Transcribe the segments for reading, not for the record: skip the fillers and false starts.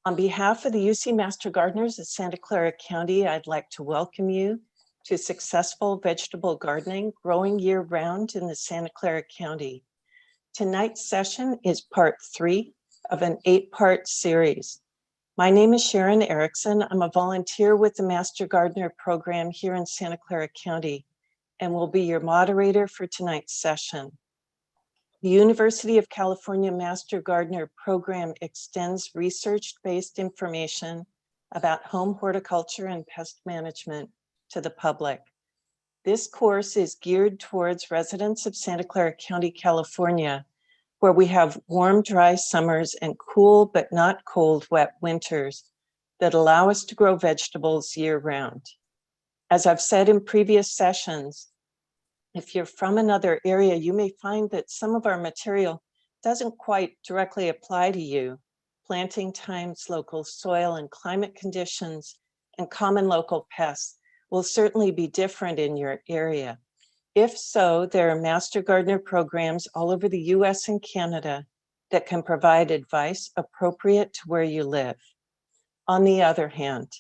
On behalf of the UC Master Gardeners of Santa Clara County, I'd like to welcome you to successful vegetable gardening, growing year-round in the Santa Clara County. Tonight's session is part 3 of an 8-part series. My name is Sharon Erickson. I'm a volunteer with the Master Gardener program here in Santa Clara County and will be your moderator for tonight's session. The University of California Master Gardener program extends research-based information about home horticulture and pest management to the public. This course is geared towards residents of Santa Clara County, California, where we have warm, dry summers and cool but not cold, wet winters that allow us to grow vegetables year-round. As I've said in previous sessions, if you're from another area, you may find that some of our material doesn't quite directly apply to you. Planting times, local soil and climate conditions, and common local pests will certainly be different in your area. If so, there are Master Gardener programs all over the US and Canada that can provide advice appropriate to where you live. On the other hand,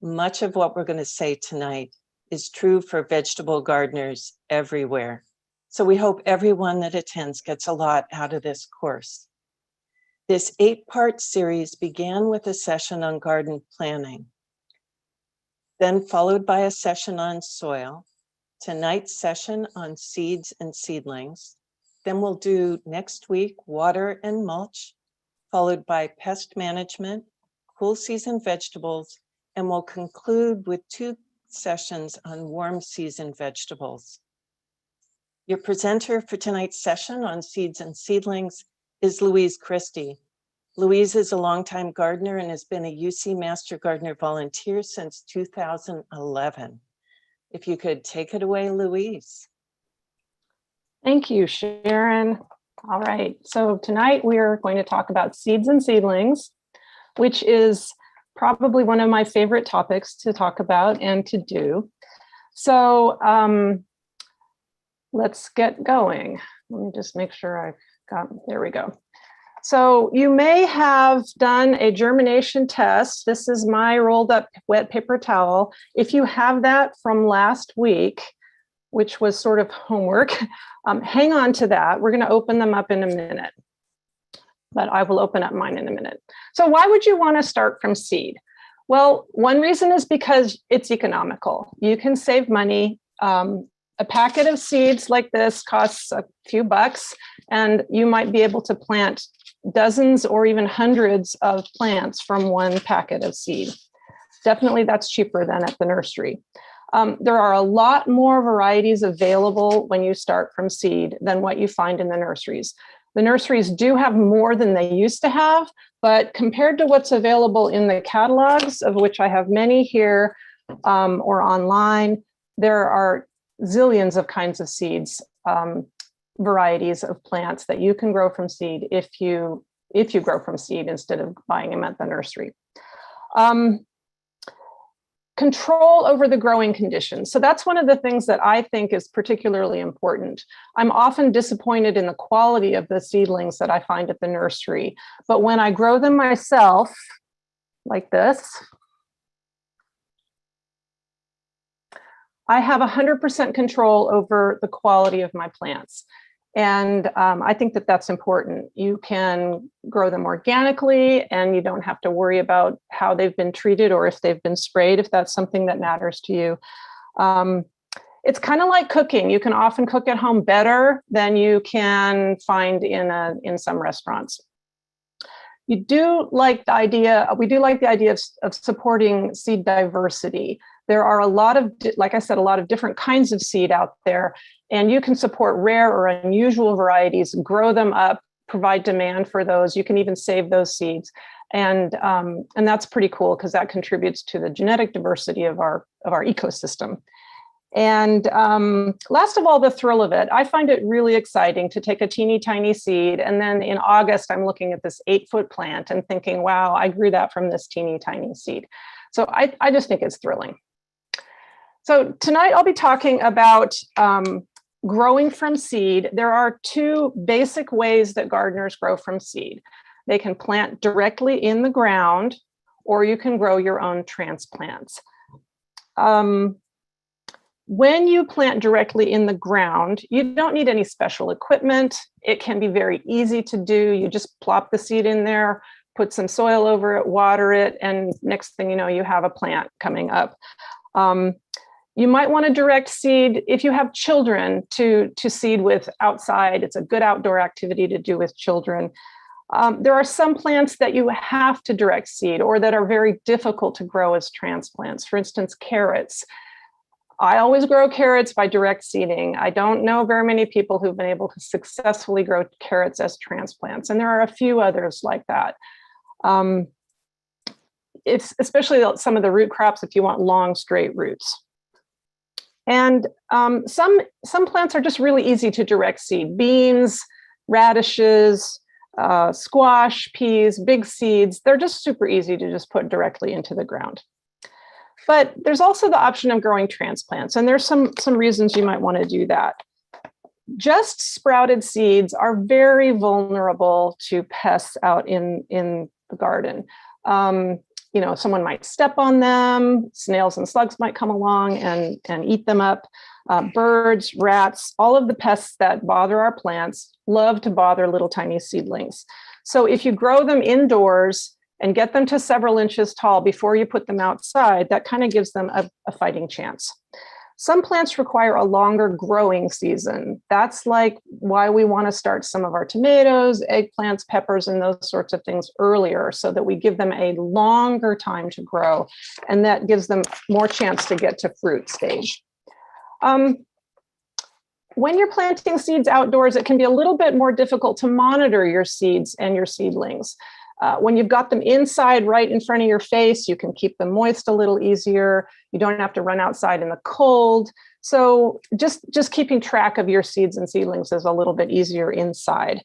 much of what we're going to say tonight is true for vegetable gardeners everywhere. So we hope everyone that attends gets a lot out of this course. This 8-part series began with a session on garden planning, then followed by a session on soil, tonight's session on seeds and seedlings. Then we'll do next week water and mulch, followed by pest management, cool season vegetables, and we'll conclude with 2 sessions on warm season vegetables. Your presenter for tonight's session on seeds and seedlings is Louise Christie. Louise is a longtime gardener and has been a UC Master Gardener volunteer since 2011. If you could take it away, Louise. Thank you, Sharon. All right, so tonight we are going to talk about seeds and seedlings, which is probably one of my favorite topics to talk about and to do. So let's get going. Let me just make sure I've got, there we go. So you may have done a germination test. This is my rolled up wet paper towel. If you have that from last week, which was sort of homework, hang on to that. We're gonna open them up in a minute, but I will open up mine in a minute. So why would you want to start from seed? Well, one reason is because it's economical. You can save money. A packet of seeds like this costs a few bucks, and you might be able to plant dozens or even hundreds of plants from one packet of seed. Definitely that's cheaper than at the nursery. There are a lot more varieties available when you start from seed than what you find in the nurseries. The nurseries do have more than they used to have, but compared to what's available in the catalogs, of which I have many here or online, there are zillions of kinds of seeds, varieties of plants that you can grow from seed if you grow from seed instead of buying them at the nursery. Control over the growing conditions. So that's one of the things that I think is particularly important. I'm often disappointed in the quality of the seedlings that I find at the nursery, but when I grow them myself, like this, I have 100% control over the quality of my plants. And I think that that's important. You can grow them organically and you don't have to worry about how they've been treated or if they've been sprayed, if that's something that matters to you. It's kind of like cooking. You can often cook at home better than you can find in some restaurants. We do like the idea of supporting seed diversity. There are a lot of, like I said, a lot of different kinds of seed out there, and you can support rare or unusual varieties, grow them up, provide demand for those. You can even save those seeds. And that's pretty cool because that contributes to the genetic diversity of our ecosystem. And last of all, the thrill of it. I find it really exciting to take a teeny tiny seed. And then in August, I'm looking at this 8-foot plant and thinking, wow, I grew that from this teeny tiny seed. So I just think it's thrilling. So tonight I'll be talking about growing from seed. There are 2 basic ways that gardeners grow from seed. They can plant directly in the ground, or you can grow your own transplants. When you plant directly in the ground, you don't need any special equipment. It can be very easy to do. You just plop the seed in there, put some soil over it, water it, and next thing you know, you have a plant coming up. You might want to direct seed if you have children to seed with outside. It's a good outdoor activity to do with children. There are some plants that you have to direct seed or that are very difficult to grow as transplants. For instance, carrots. I always grow carrots by direct seeding. I don't know very many people who've been able to successfully grow carrots as transplants, and there are a few others like that. It's especially some of the root crops if you want long, straight roots. And some plants are just really easy to direct seed. Beans, radishes, squash, peas, big seeds, they're just super easy to just put directly into the ground. But there's also the option of growing transplants, and there's some reasons you might want to do that. Just sprouted seeds are very vulnerable to pests out in the garden. You know, someone might step on them, snails and slugs might come along and eat them up. Birds, rats, all of the pests that bother our plants love to bother little tiny seedlings. So if you grow them indoors and get them to several inches tall before you put them outside, that kind of gives them a fighting chance. Some plants require a longer growing season. That's like why we want to start some of our tomatoes, eggplants, peppers, and those sorts of things earlier so that we give them a longer time to grow, and that gives them more chance to get to fruit stage. When you're planting seeds outdoors, it can be a little bit more difficult to monitor your seeds and your seedlings. When you've got them inside right in front of your face, you can keep them moist a little easier. You don't have to run outside in the cold. So just keeping track of your seeds and seedlings is a little bit easier inside.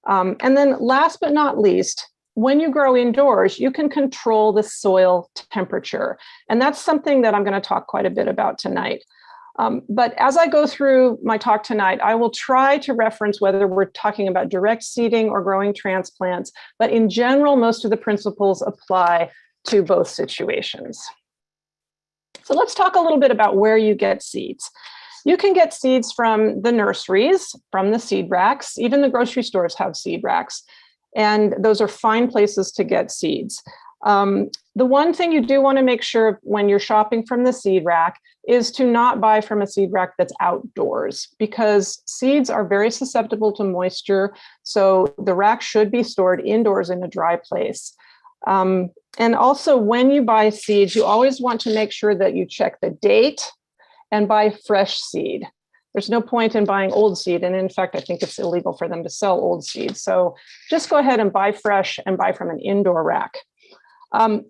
And then last but not least, when you grow indoors, you can control the soil temperature. And that's something that I'm going to talk quite a bit about tonight. But as I go through my talk tonight, I will try to reference whether we're talking about direct seeding or growing transplants. But in general, most of the principles apply to both situations. So let's talk a little bit about where you get seeds. You can get seeds from the nurseries, from the seed racks. Even the grocery stores have seed racks. And those are fine places to get seeds. The one thing you do want to make sure of when you're shopping from the seed rack is to not buy from a seed rack that's outdoors, because seeds are very susceptible to moisture. So the rack should be stored indoors in a dry place. And also when you buy seeds, you always want to make sure that you check the date and buy fresh seed. There's no point in buying old seed. And in fact, I think it's illegal for them to sell old seed. So just go ahead and buy fresh and buy from an indoor rack.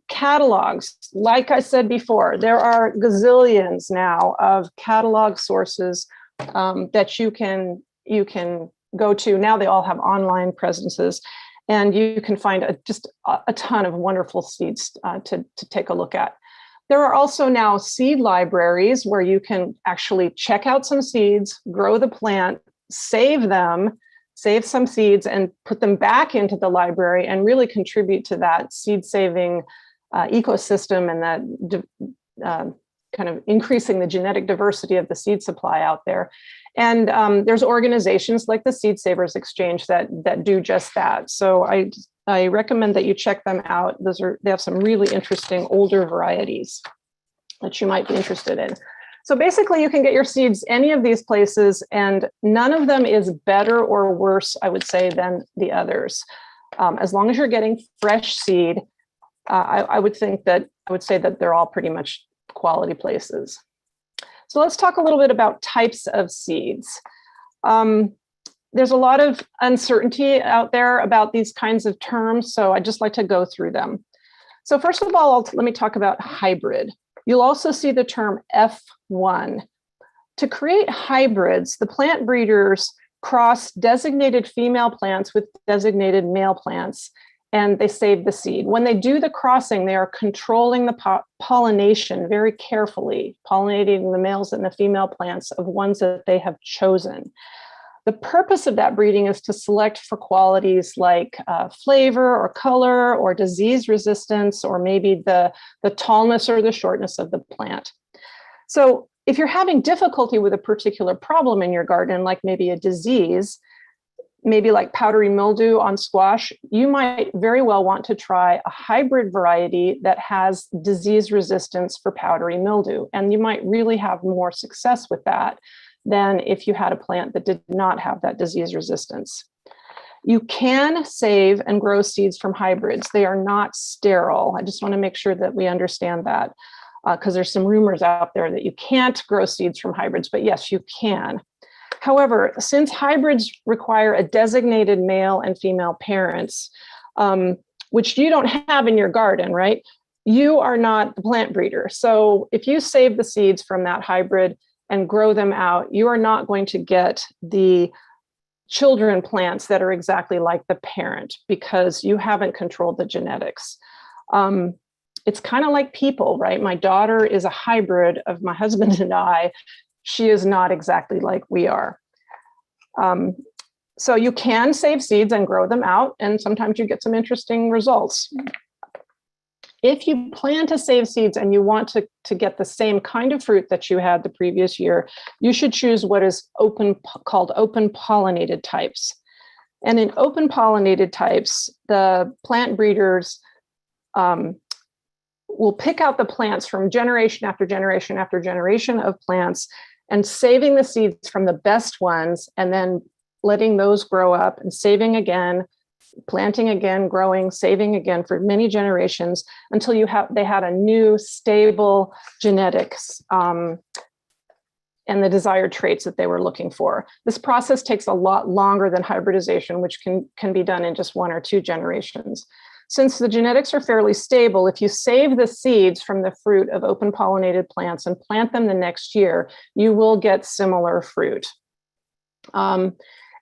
Catalogs, like I said before, there are gazillions now of catalog sources that you can go to. Now they all have online presences, and you can find just a ton of wonderful seeds to take a look at. There are also now seed libraries where you can actually check out some seeds, grow the plant, save them, save some seeds and put them back into the library and really contribute to that seed saving ecosystem and that kind of increasing the genetic diversity of the seed supply out there. And there's organizations like the Seed Savers Exchange that do just that. So I recommend that you check them out. They have some really interesting older varieties that you might be interested in. So basically, you can get your seeds any of these places, and none of them is better or worse, I would say, than the others. As long as you're getting fresh seed, I would say that they're all pretty much quality places. So let's talk a little bit about types of seeds. There's a lot of uncertainty out there about these kinds of terms, so I'd just like to go through them. So first of all, let me talk about hybrid. You'll also see the term F1. To create hybrids, the plant breeders cross designated female plants with designated male plants, and they save the seed. When they do the crossing, they are controlling the pollination very carefully, pollinating the males and the female plants of ones that they have chosen. The purpose of that breeding is to select for qualities like flavor or color or disease resistance, or maybe the tallness or the shortness of the plant. So if you're having difficulty with a particular problem in your garden, like maybe a disease, maybe like powdery mildew on squash, you might very well want to try a hybrid variety that has disease resistance for powdery mildew. And you might really have more success with that than if you had a plant that did not have that disease resistance. You can save and grow seeds from hybrids. They are not sterile. I just want to make sure that we understand that, because there's some rumors out there that you can't grow seeds from hybrids, but yes, you can. However, since hybrids require a designated male and female parents, which you don't have in your garden, right? You are not the plant breeder. So if you save the seeds from that hybrid and grow them out, you are not going to get the children plants that are exactly like the parent, because you haven't controlled the genetics. It's kind of like people, right? My daughter is a hybrid of my husband and I. She is not exactly like we are. So you can save seeds and grow them out, and sometimes you get some interesting results. If you plan to save seeds and you want to get the same kind of fruit that you had the previous year, you should choose what is called open pollinated types. And in open pollinated types, the plant breeders will pick out the plants from generation after generation after generation of plants, and saving the seeds from the best ones, and then letting those grow up and saving again, planting again, growing, saving again for many generations until they had a new stable genetics and the desired traits that they were looking for. This process takes a lot longer than hybridization, which can be done in just 1 or 2 generations. Since the genetics are fairly stable, if you save the seeds from the fruit of open pollinated plants and plant them the next year, you will get similar fruit. And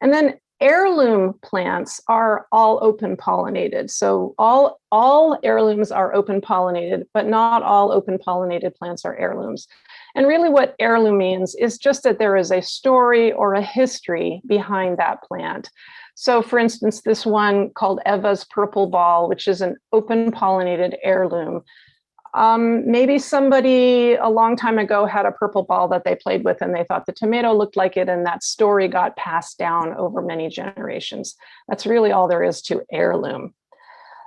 then heirloom plants are all open pollinated. So all heirlooms are open pollinated, but not all open pollinated plants are heirlooms. And really what heirloom means is just that there is a story or a history behind that plant. So for instance, this one called Eva's Purple Ball, which is an open pollinated heirloom. Maybe somebody a long time ago had a purple ball that they played with and they thought the tomato looked like it, and that story got passed down over many generations. That's really all there is to heirloom.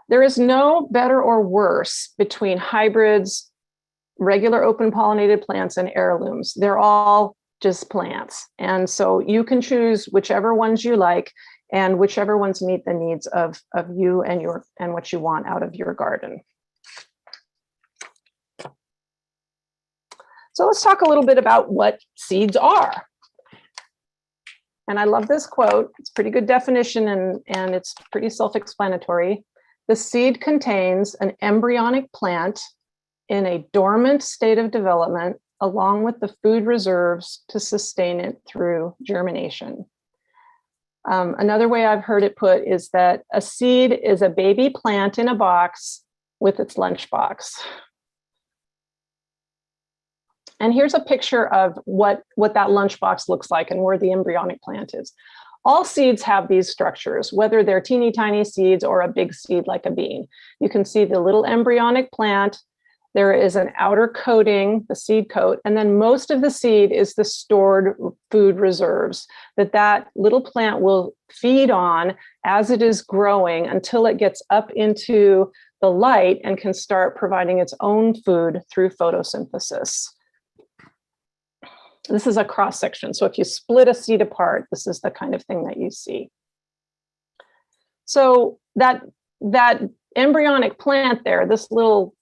There is no better or worse between hybrids, regular open pollinated plants, and heirlooms. They're all just plants. And so you can choose whichever ones you like and whichever ones meet the needs of you and what you want out of your garden. So let's talk a little bit about what seeds are. And I love this quote. It's a pretty good definition, and it's pretty self-explanatory. The seed contains an embryonic plant in a dormant state of development, along with the food reserves to sustain it through germination. Another way I've heard it put is that a seed is a baby plant in a box with its lunchbox. And here's a picture of what that lunchbox looks like and where the embryonic plant is. All seeds have these structures, whether they're teeny tiny seeds or a big seed like a bean. You can see the little embryonic plant. There is an outer coating, the seed coat, and then most of the seed is the stored food reserves that little plant will feed on as it is growing until it gets up into the light and can start providing its own food through photosynthesis. This is a cross section. So if you split a seed apart, this is the kind of thing that you see. So that embryonic plant there, this little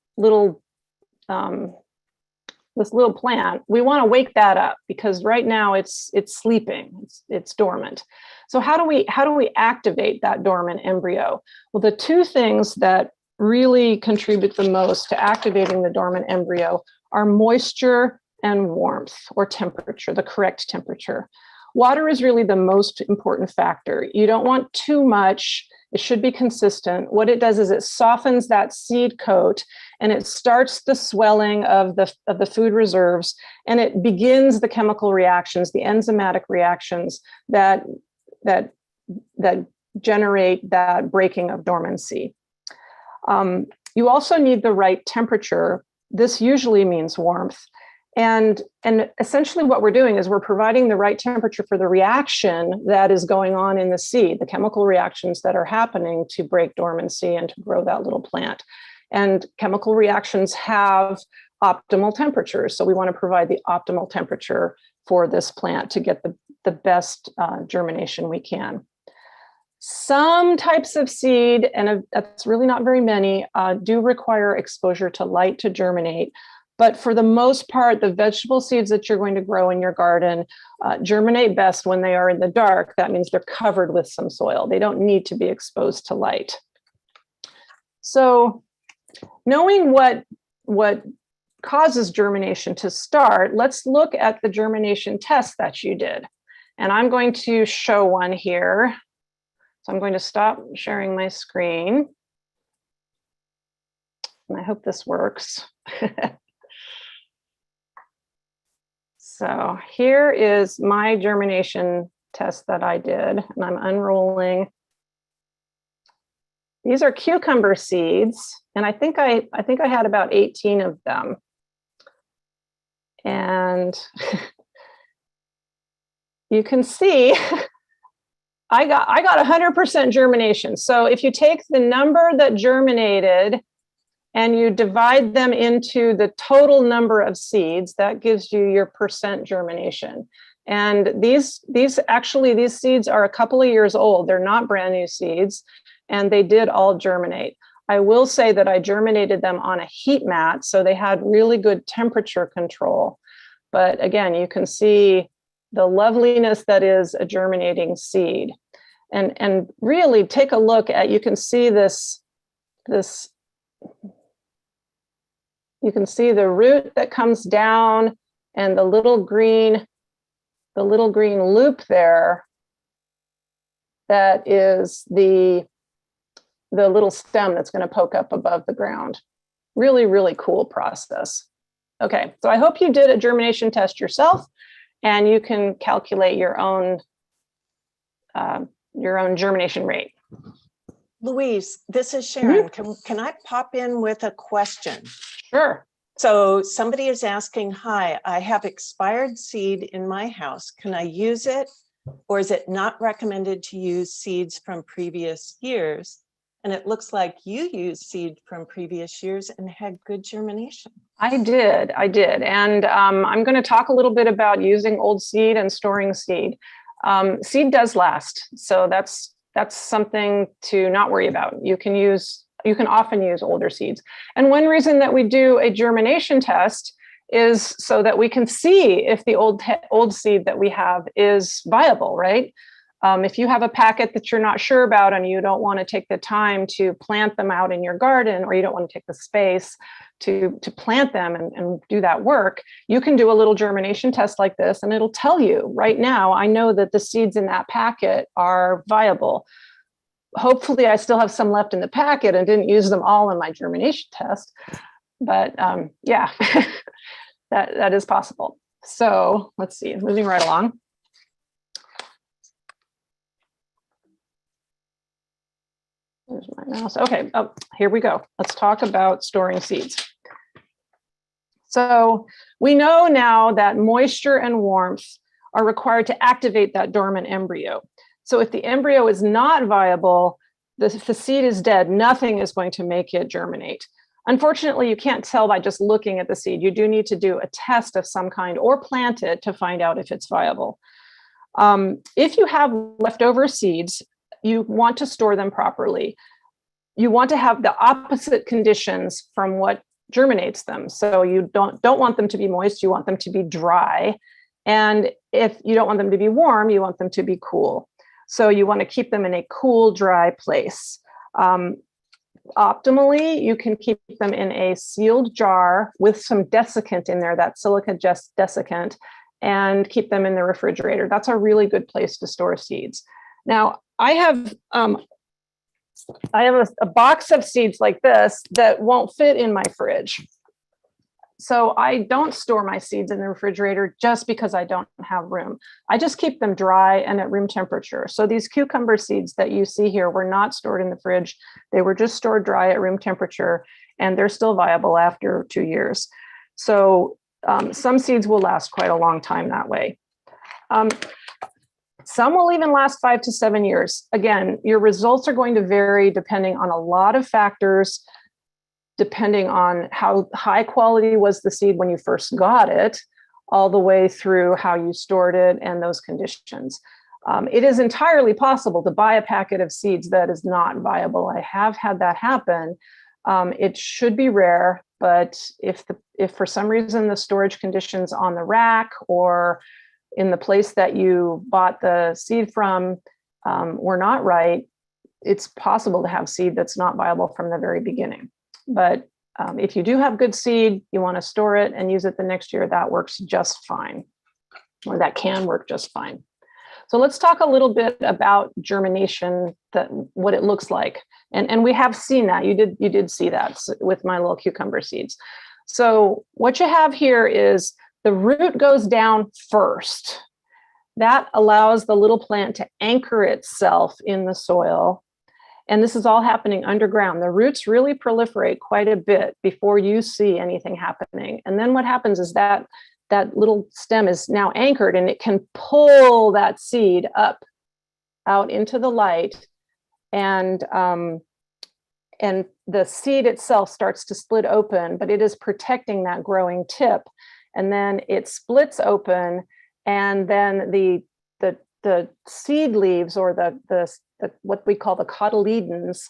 plant, we want to wake that up because right now it's sleeping, it's dormant. So how do we activate that dormant embryo? Well, the 2 things that really contribute the most to activating the dormant embryo are moisture and warmth, or temperature, the correct temperature. Water is really the most important factor. You don't want too much. It should be consistent. What it does is it softens that seed coat and it starts the swelling of the food reserves, and it begins the chemical reactions, the enzymatic reactions that that generate that breaking of dormancy. You also need the right temperature. This usually means warmth. And essentially what we're doing is we're providing the right temperature for the reaction that is going on in the seed, the chemical reactions that are happening to break dormancy and to grow that little plant. And chemical reactions have optimal temperatures. So we want to provide the optimal temperature for this plant to get the best germination we can. Some types of seed, and that's really not very many, do require exposure to light to germinate. But for the most part, the vegetable seeds that you're going to grow in your garden germinate best when they are in the dark. That means they're covered with some soil. They don't need to be exposed to light. So knowing what causes germination to start, let's look at the germination test that you did. And I'm going to show one here. So I'm going to stop sharing my screen. And I hope this works. So here is my germination test that I did, and I'm unrolling. These are cucumber seeds, and I think I had about 18 of them. And you can see I got 100% germination. So if you take the number that germinated and you divide them into the total number of seeds, that gives you your percent germination. And these seeds are a couple of years old. They're not brand new seeds, and they did all germinate. I will say that I germinated them on a heat mat, so they had really good temperature control. But again, you can see the loveliness that is a germinating seed. And really take a look at, you can see this you can see the root that comes down and the little green loop there. That is the little stem that's going to poke up above the ground. Really, really cool process. Okay, so I hope you did a germination test yourself, and you can calculate your own germination rate. Louise, this is Sharon. Can I pop in with a question? Sure. So somebody is asking, hi, I have expired seed in my house. Can I use it? Or is it not recommended to use seeds from previous years? And it looks like you used seed from previous years and had good germination. I did. And I'm going to talk a little bit about using old seed and storing seed. Seed does last. So that's something to not worry about. You can often use older seeds. And one reason that we do a germination test is so that we can see if the old seed that we have is viable, right? If you have a packet that you're not sure about and you don't want to take the time to plant them out in your garden, or you don't want to take the space to plant them and do that work, you can do a little germination test like this, and it'll tell you right now, I know that the seeds in that packet are viable. Hopefully I still have some left in the packet and didn't use them all in my germination test. But yeah, that is possible. So let's see, moving right along. There's my mouse. Okay, oh, here we go. Let's talk about storing seeds. So we know now that moisture and warmth are required to activate that dormant embryo. So if the embryo is not viable, the seed is dead, nothing is going to make it germinate. Unfortunately, you can't tell by just looking at the seed. You do need to do a test of some kind or plant it to find out if it's viable. If you have leftover seeds, you want to store them properly. You want to have the opposite conditions from what germinates them. So you don't want them to be moist, you want them to be dry. And if you don't want them to be warm, you want them to be cool. So you want to keep them in a cool, dry place. Optimally, you can keep them in a sealed jar with some desiccant in there, that silica desiccant, and keep them in the refrigerator. That's a really good place to store seeds. Now, I have a box of seeds like this that won't fit in my fridge. So I don't store my seeds in the refrigerator just because I don't have room. I just keep them dry and at room temperature. So these cucumber seeds that you see here were not stored in the fridge. They were just stored dry at room temperature, and they're still viable after 2 years. So some seeds will last quite a long time that way. Some will even last 5 to 7 years. Again, your results are going to vary depending on a lot of factors, depending on how high quality was the seed when you first got it, all the way through how you stored it and those conditions. It is entirely possible to buy a packet of seeds that is not viable. I have had that happen. It should be rare, but if for some reason the storage conditions on the rack or in the place that you bought the seed from were not right, it's possible to have seed that's not viable from the very beginning. But if you do have good seed, you want to store it and use it the next year, that works just fine, or that can work just fine. So let's talk a little bit about germination, what it looks like. And we have seen that. You did see that with my little cucumber seeds. So what you have here is the root goes down first. That allows the little plant to anchor itself in the soil. And this is all happening underground. The roots really proliferate quite a bit before you see anything happening. And then what happens is that little stem is now anchored, and it can pull that seed up out into the light. And the seed itself starts to split open, but it is protecting that growing tip. And then it splits open, and then the seed leaves, or the what we call the cotyledons,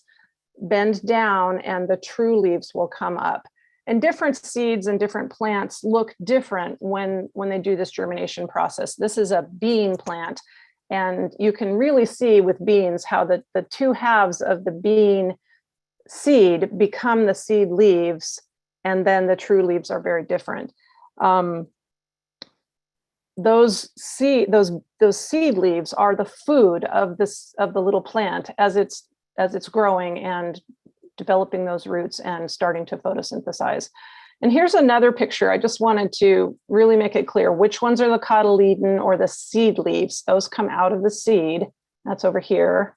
bend down, and the true leaves will come up. And different seeds and different plants look different when they do this germination process. This is a bean plant, and you can really see with beans how the two halves of the bean seed become the seed leaves, and then the true leaves are very different. Those seed leaves are the food of the little plant as it's growing and developing those roots and starting to photosynthesize. And here's another picture. I just wanted to really make it clear which ones are the cotyledon or the seed leaves. Those come out of the seed. That's over here.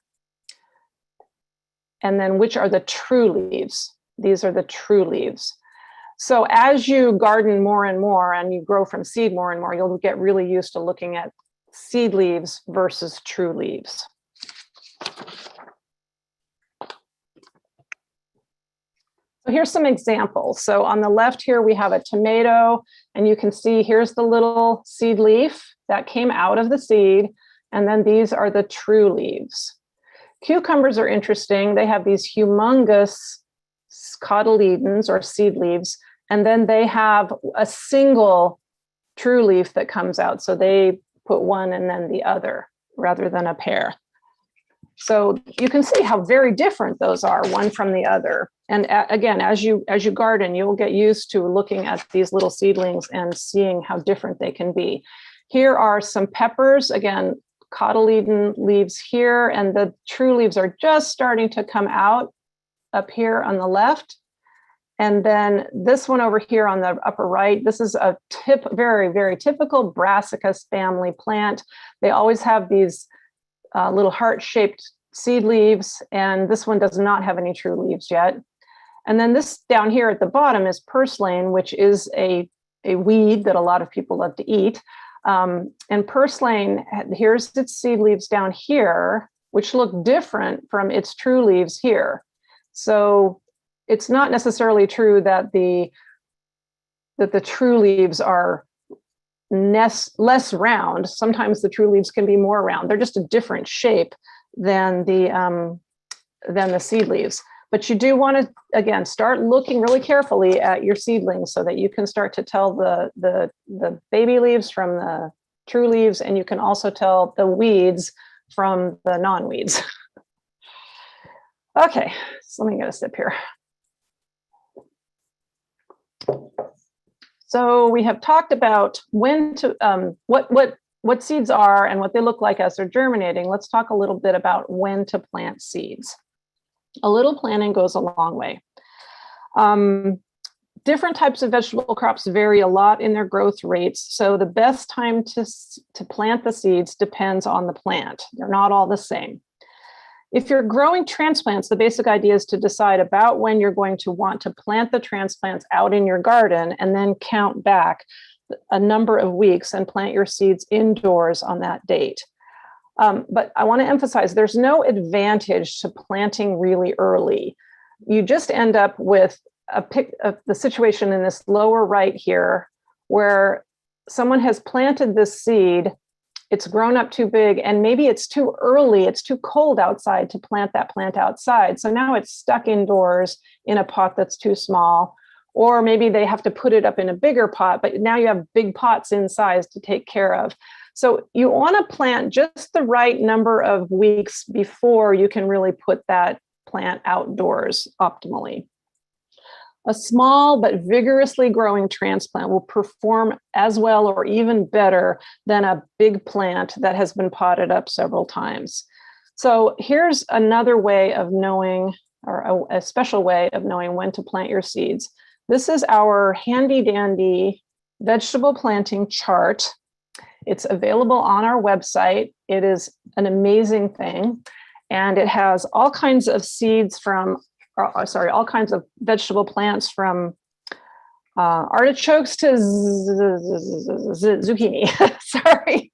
And then which are the true leaves? These are the true leaves. So as you garden more and more and you grow from seed more and more, you'll get really used to looking at seed leaves versus true leaves. So here's some examples. So on the left here, we have a tomato, and you can see here's the little seed leaf that came out of the seed. And then these are the true leaves. Cucumbers are interesting. They have these humongous cotyledons or seed leaves, and then they have a single true leaf that comes out. So they put one and then the other rather than a pair. So you can see how very different those are, one from the other. And again, as you garden, you'll get used to looking at these little seedlings and seeing how different they can be. Here are some peppers. Again, cotyledon leaves here, and the true leaves are just starting to come out up here on the left. And then this one over here on the upper right, this is a very, very typical brassicas family plant. They always have these little heart-shaped seed leaves, and this one does not have any true leaves yet. And then this down here at the bottom is purslane, which is a weed that a lot of people love to eat. And purslane, here's its seed leaves down here, which look different from its true leaves here. So it's not necessarily true that the true leaves are less round. Sometimes the true leaves can be more round. They're just a different shape than the seed leaves. But you do want to, again, start looking really carefully at your seedlings so that you can start to tell the baby leaves from the true leaves, and you can also tell the weeds from the non-weeds. Okay, so let me get a sip here. So we have talked about when to what seeds are and what they look like as they're germinating. Let's talk a little bit about when to plant seeds. A little planning goes a long way. Different types of vegetable crops vary a lot in their growth rates. So the best time to plant the seeds depends on the plant. They're not all the same. If you're growing transplants, the basic idea is to decide about when you're going to want to plant the transplants out in your garden and then count back a number of weeks and plant your seeds indoors on that date. But I want to emphasize there's no advantage to planting really early. You just end up with the situation in this lower right here, where someone has planted this seed, it's grown up too big, and maybe it's too early, it's too cold outside to plant that plant outside. So now it's stuck indoors in a pot that's too small, or maybe they have to put it up in a bigger pot, but now you have big pots in size to take care of. So you want to plant just the right number of weeks before you can really put that plant outdoors optimally. A small but vigorously growing transplant will perform as well or even better than a big plant that has been potted up several times. So here's another way of knowing, or a special way of knowing when to plant your seeds. This is our handy dandy vegetable planting chart. It's available on our website. It is an amazing thing. And it has all kinds of seeds from all kinds of vegetable plants from artichokes to zucchini, sorry,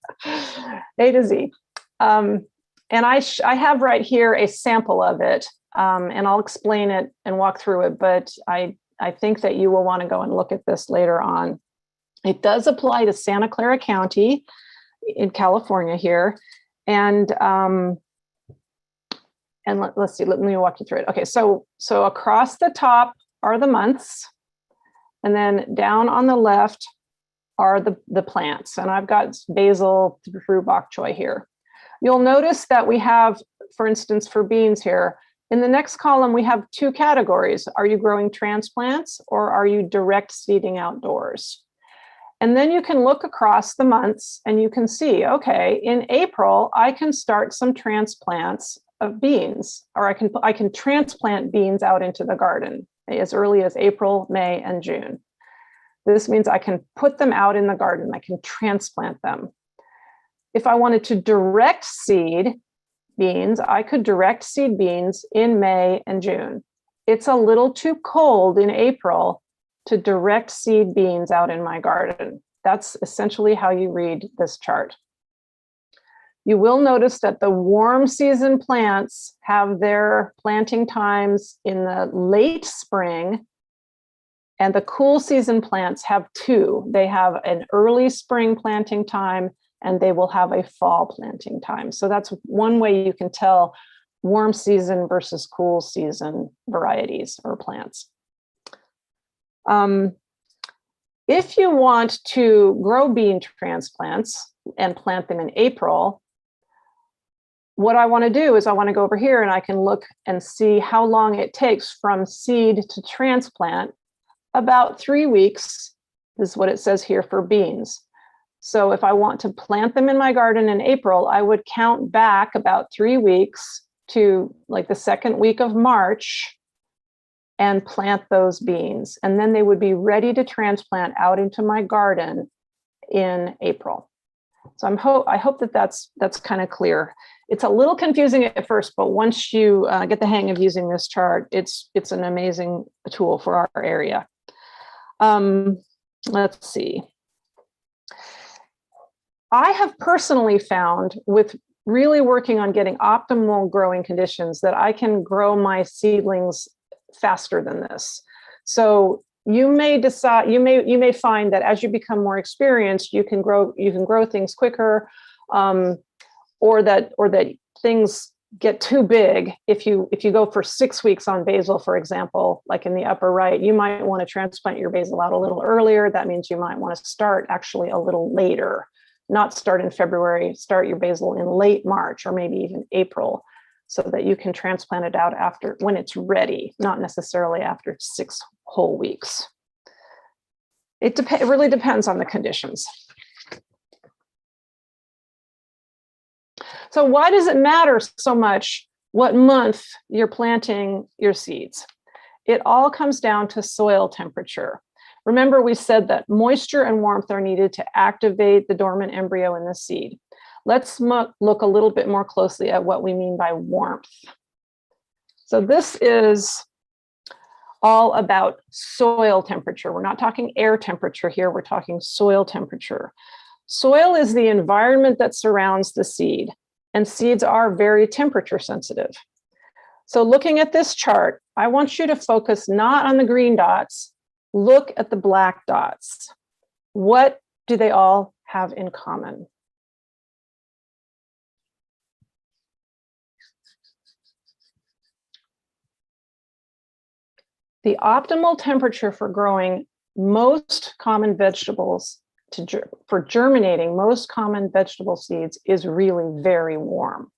A to Z. And I have right here a sample of it, and I'll explain it and walk through it, but I think that you will want to go and look at this later on. It does apply to Santa Clara County in California here. And let's see, let me walk you through it. Okay, so across the top are the months, and then down on the left are the plants. And I've got basil through bok choy here. You'll notice that we have, for instance, for beans here, in the next column, we have two categories. Are you growing transplants or are you direct seeding outdoors? And then you can look across the months and you can see, okay, in April, I can start some transplants of beans, or I can transplant beans out into the garden as early as April, May, and June. This means I can put them out in the garden. I can transplant them. If I wanted to direct seed beans, I could direct seed beans in May and June. It's a little too cold in April to direct seed beans out in my garden. That's essentially how you read this chart. You will notice that the warm season plants have their planting times in the late spring, and the cool season plants have two. They have an early spring planting time, and they will have a fall planting time. So that's one way you can tell warm season versus cool season varieties or plants. If you want to grow bean transplants and plant them in April, what I want to do is I want to go over here and I can look and see how long it takes from seed to transplant. About 3 weeks is what it says here for beans. So if I want to plant them in my garden in April, I would count back about 3 weeks to like the second week of March and plant those beans. And then they would be ready to transplant out into my garden in April. So I hope that that's kind of clear. It's a little confusing at first, but once you get the hang of using this chart, it's an amazing tool for our area. Let's see. I have personally found with really working on getting optimal growing conditions that I can grow my seedlings faster than this. So you may decide, you may find that as you become more experienced, you can grow things quicker, or that things get too big. If you go for 6 weeks on basil, for example, like in the upper right, you might want to transplant your basil out a little earlier. That means you might want to start actually a little later, not start in February, start your basil in late March or maybe even April, so that you can transplant it out after when it's ready, not necessarily after 6 whole weeks. It really depends on the conditions. So why does it matter so much what month you're planting your seeds? it all comes down to soil temperature. Remember, we said that moisture and warmth are needed to activate the dormant embryo in the seed. Let's look a little bit more closely at what we mean by warmth. So this is all about soil temperature. We're not talking air temperature here, we're talking soil temperature. Soil is the environment that surrounds the seed, and seeds are very temperature sensitive. So looking at this chart, I want you to focus not on the green dots, look at the black dots. What do they all have in common? The optimal temperature for growing most common vegetables, for germinating most common vegetable seeds, is really very warm.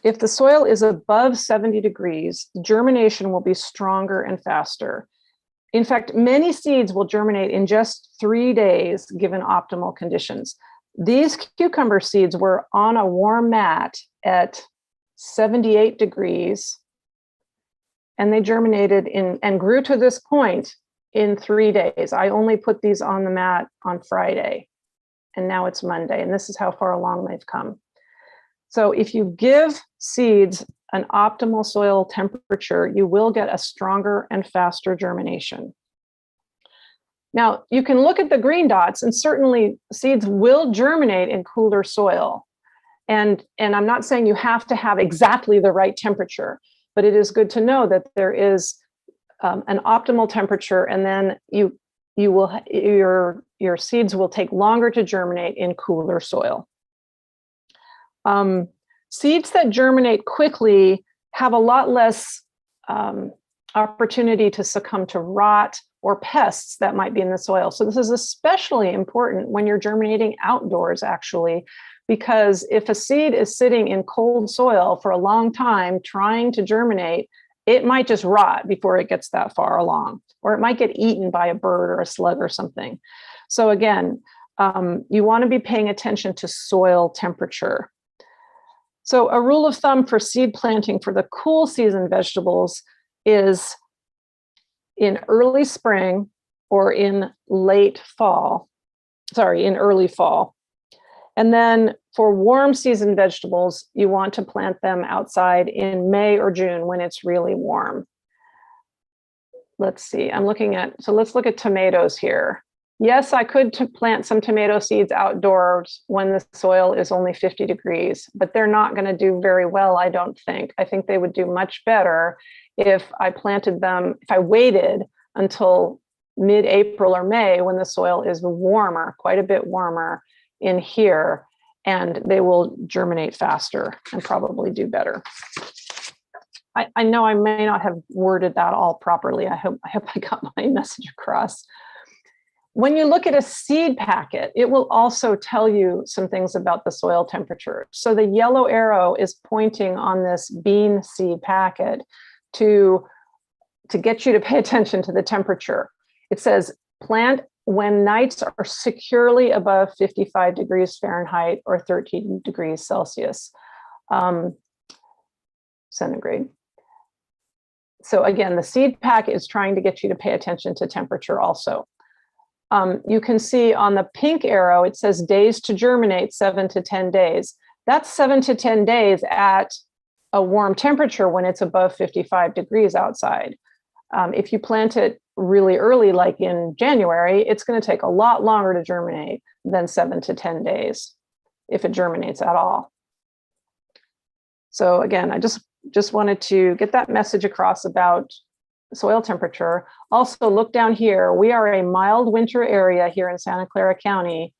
If the soil is above 70 degrees, germination will be stronger and faster. In fact, many seeds will germinate in just 3 days given optimal conditions. These cucumber seeds were on a warm mat at 78 degrees, and they germinated and grew to this point in 3 days. I only put these on the mat on Friday, and now it's Monday, and this is how far along they've come. So if you give seeds an optimal soil temperature, you will get a stronger and faster germination. Now, you can look at the green dots, and certainly seeds will germinate in cooler soil. And I'm not saying you have to have exactly the right temperature, but it is good to know that there is an optimal temperature, and then your seeds will take longer to germinate in cooler soil. Seeds that germinate quickly have a lot less opportunity to succumb to rot or pests that might be in the soil. So this is especially important when you're germinating outdoors, actually, because if a seed is sitting in cold soil for a long time trying to germinate, it might just rot before it gets that far along, or it might get eaten by a bird or a slug or something. So again, you want to be paying attention to soil temperature. So a rule of thumb for seed planting for the cool season vegetables is in early spring or in early fall. And then for warm season vegetables, you want to plant them outside in May or June when it's really warm. Let's see, let's look at tomatoes here. Yes, I could plant some tomato seeds outdoors when the soil is only 50 degrees, but they're not going to do very well, I don't think. I think they would do much better if I waited until mid-April or May when the soil is warmer, quite a bit warmer in here, and they will germinate faster and probably do better. I know I may not have worded that all properly. I hope I got my message across. When you look at a seed packet, it will also tell you some things about the soil temperature. So the yellow arrow is pointing on this bean seed packet to get you to pay attention to the temperature. It says plant when nights are securely above 55 degrees Fahrenheit or 13 degrees Celsius centigrade. So again, the seed packet is trying to get you to pay attention to temperature also. You can see on the pink arrow, it says days to germinate, 7 to 10 days. That's 7 to 10 days at a warm temperature when it's above 55 degrees outside. If you plant it really early, like in January, it's going to take a lot longer to germinate than 7 to 10 days, if it germinates at all. So again, I just wanted to get that message across about soil temperature. Also, look down here. We are a mild winter area here in Santa Clara County.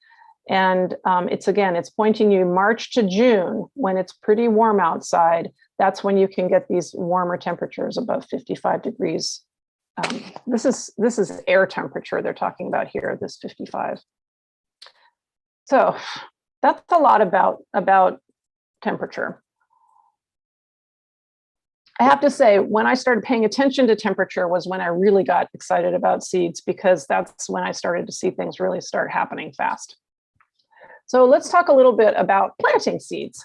And it's pointing you March to June when it's pretty warm outside. That's when you can get these warmer temperatures above 55 degrees. This is air temperature they're talking about here, this 55. So that's a lot about temperature. I have to say, when I started paying attention to temperature was when I really got excited about seeds, because that's when I started to see things really start happening fast. So let's talk a little bit about planting seeds.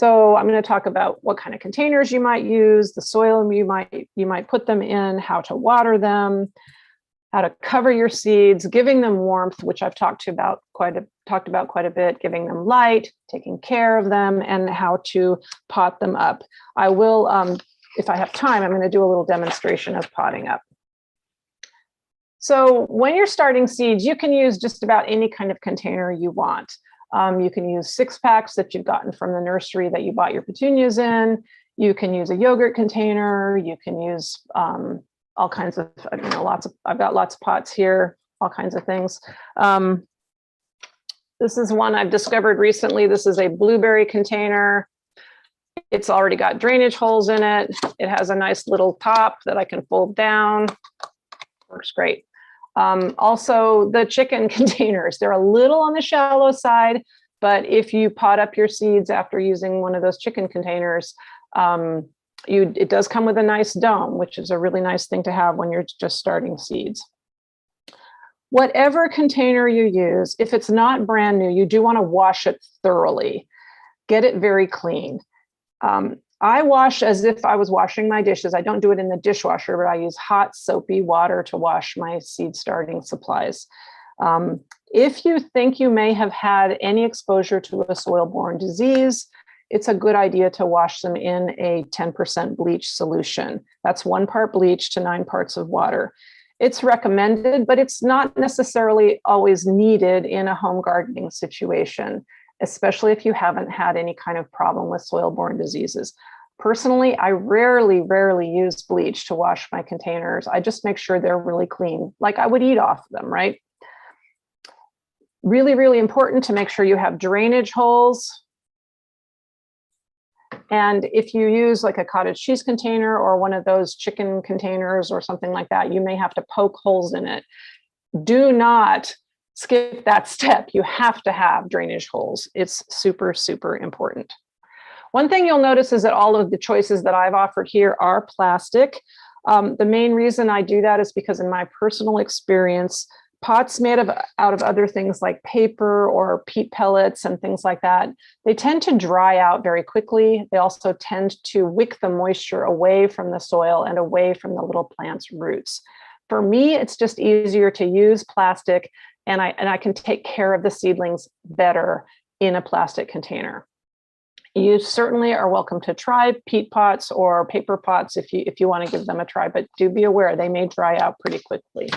So I'm going to talk about what kind of containers you might use, the soil you might put them in, how to water them, how to cover your seeds, giving them warmth, which I've talked about quite a bit, giving them light, taking care of them, and how to pot them up. I will, if I have time, I'm going to do a little demonstration of potting up. So when you're starting seeds, you can use just about any kind of container you want. You can use 6-packs that you've gotten from the nursery that you bought your petunias in. You can use a yogurt container. You can use all kinds of, I've got lots of pots here, all kinds of things. This is one I've discovered recently. This is a blueberry container. It's already got drainage holes in it. It has a nice little top that I can fold down. Works great. Also, the chicken containers, they're a little on the shallow side, but if you pot up your seeds after using one of those chicken containers, it does come with a nice dome, which is a really nice thing to have when you're just starting seeds. Whatever container you use, if it's not brand new, you do want to wash it thoroughly. Get it very clean. I wash as if I was washing my dishes. I don't do it in the dishwasher, but I use hot soapy water to wash my seed starting supplies. If you think you may have had any exposure to a soil-borne disease, it's a good idea to wash them in a 10% bleach solution. That's 1 part bleach to 9 parts of water. It's recommended, but it's not necessarily always needed in a home gardening situation, especially if you haven't had any kind of problem with soil-borne diseases. Personally, I rarely use bleach to wash my containers. I just make sure they're really clean, like I would eat off them, right? Really, really important to make sure you have drainage holes. And if you use like a cottage cheese container or one of those chicken containers or something like that, you may have to poke holes in it. Do not skip that step. You have to have drainage holes. It's super, super important. One thing you'll notice is that all of the choices that I've offered here are plastic. The main reason I do that is because in my personal experience, pots made out of other things like paper or peat pellets and things like that, they tend to dry out very quickly. They also tend to wick the moisture away from the soil and away from the little plant's roots. For me, it's just easier to use plastic, and I can take care of the seedlings better in a plastic container. You certainly are welcome to try peat pots or paper pots if you want to give them a try, but do be aware they may dry out pretty quickly.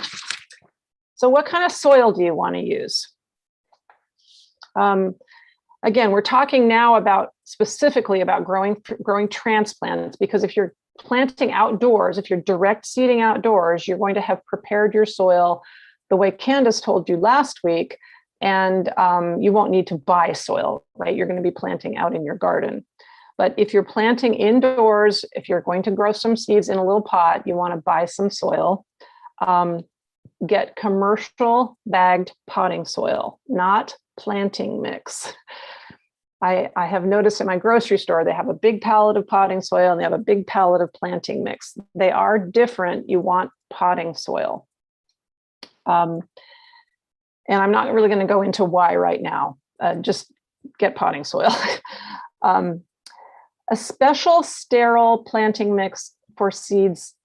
So what kind of soil do you want to use? Again, we're talking now specifically about growing transplants, because if you're planting outdoors, if you're direct seeding outdoors, you're going to have prepared your soil the way Candace told you last week, and you won't need to buy soil, right? You're going to be planting out in your garden. But if you're planting indoors, if you're going to grow some seeds in a little pot, you want to buy some soil. Get commercial bagged potting soil, not planting mix. I have noticed at my grocery store, they have a big pallet of potting soil and they have a big pallet of planting mix. They are different. You want potting soil. And I'm not really going to go into why right now. Just get potting soil. A special sterile planting mix for seeds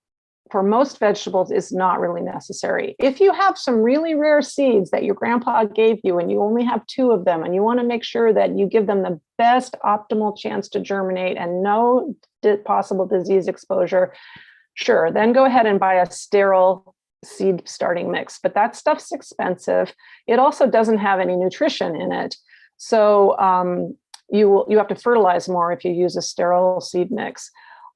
for most vegetables is not really necessary. If you have some really rare seeds that your grandpa gave you and you only have 2 of them and you want to make sure that you give them the best optimal chance to germinate and no possible disease exposure, sure, then go ahead and buy a sterile seed starting mix. But that stuff's expensive. It also doesn't have any nutrition in it. So you have to fertilize more if you use a sterile seed mix.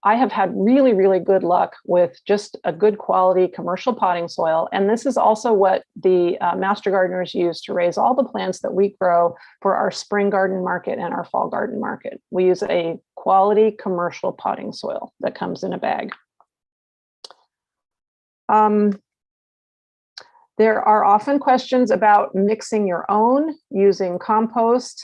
I have had really, really good luck with just a good quality commercial potting soil. And this is also what the master gardeners use to raise all the plants that we grow for our spring garden market and our fall garden market. We use a quality commercial potting soil that comes in a bag. There are often questions about mixing your own, using compost.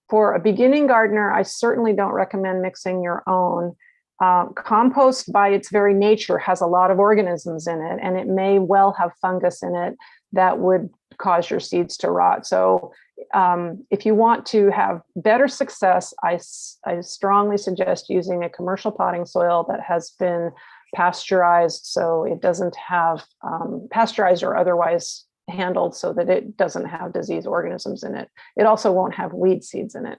For a beginning gardener, I certainly don't recommend mixing your own. Compost by its very nature has a lot of organisms in it, and it may well have fungus in it that would cause your seeds to rot. So If you want to have better success, I strongly suggest using a commercial potting soil that has been pasteurized, so it doesn't have pasteurized or otherwise handled so that it doesn't have disease organisms in it. It also won't have weed seeds in it.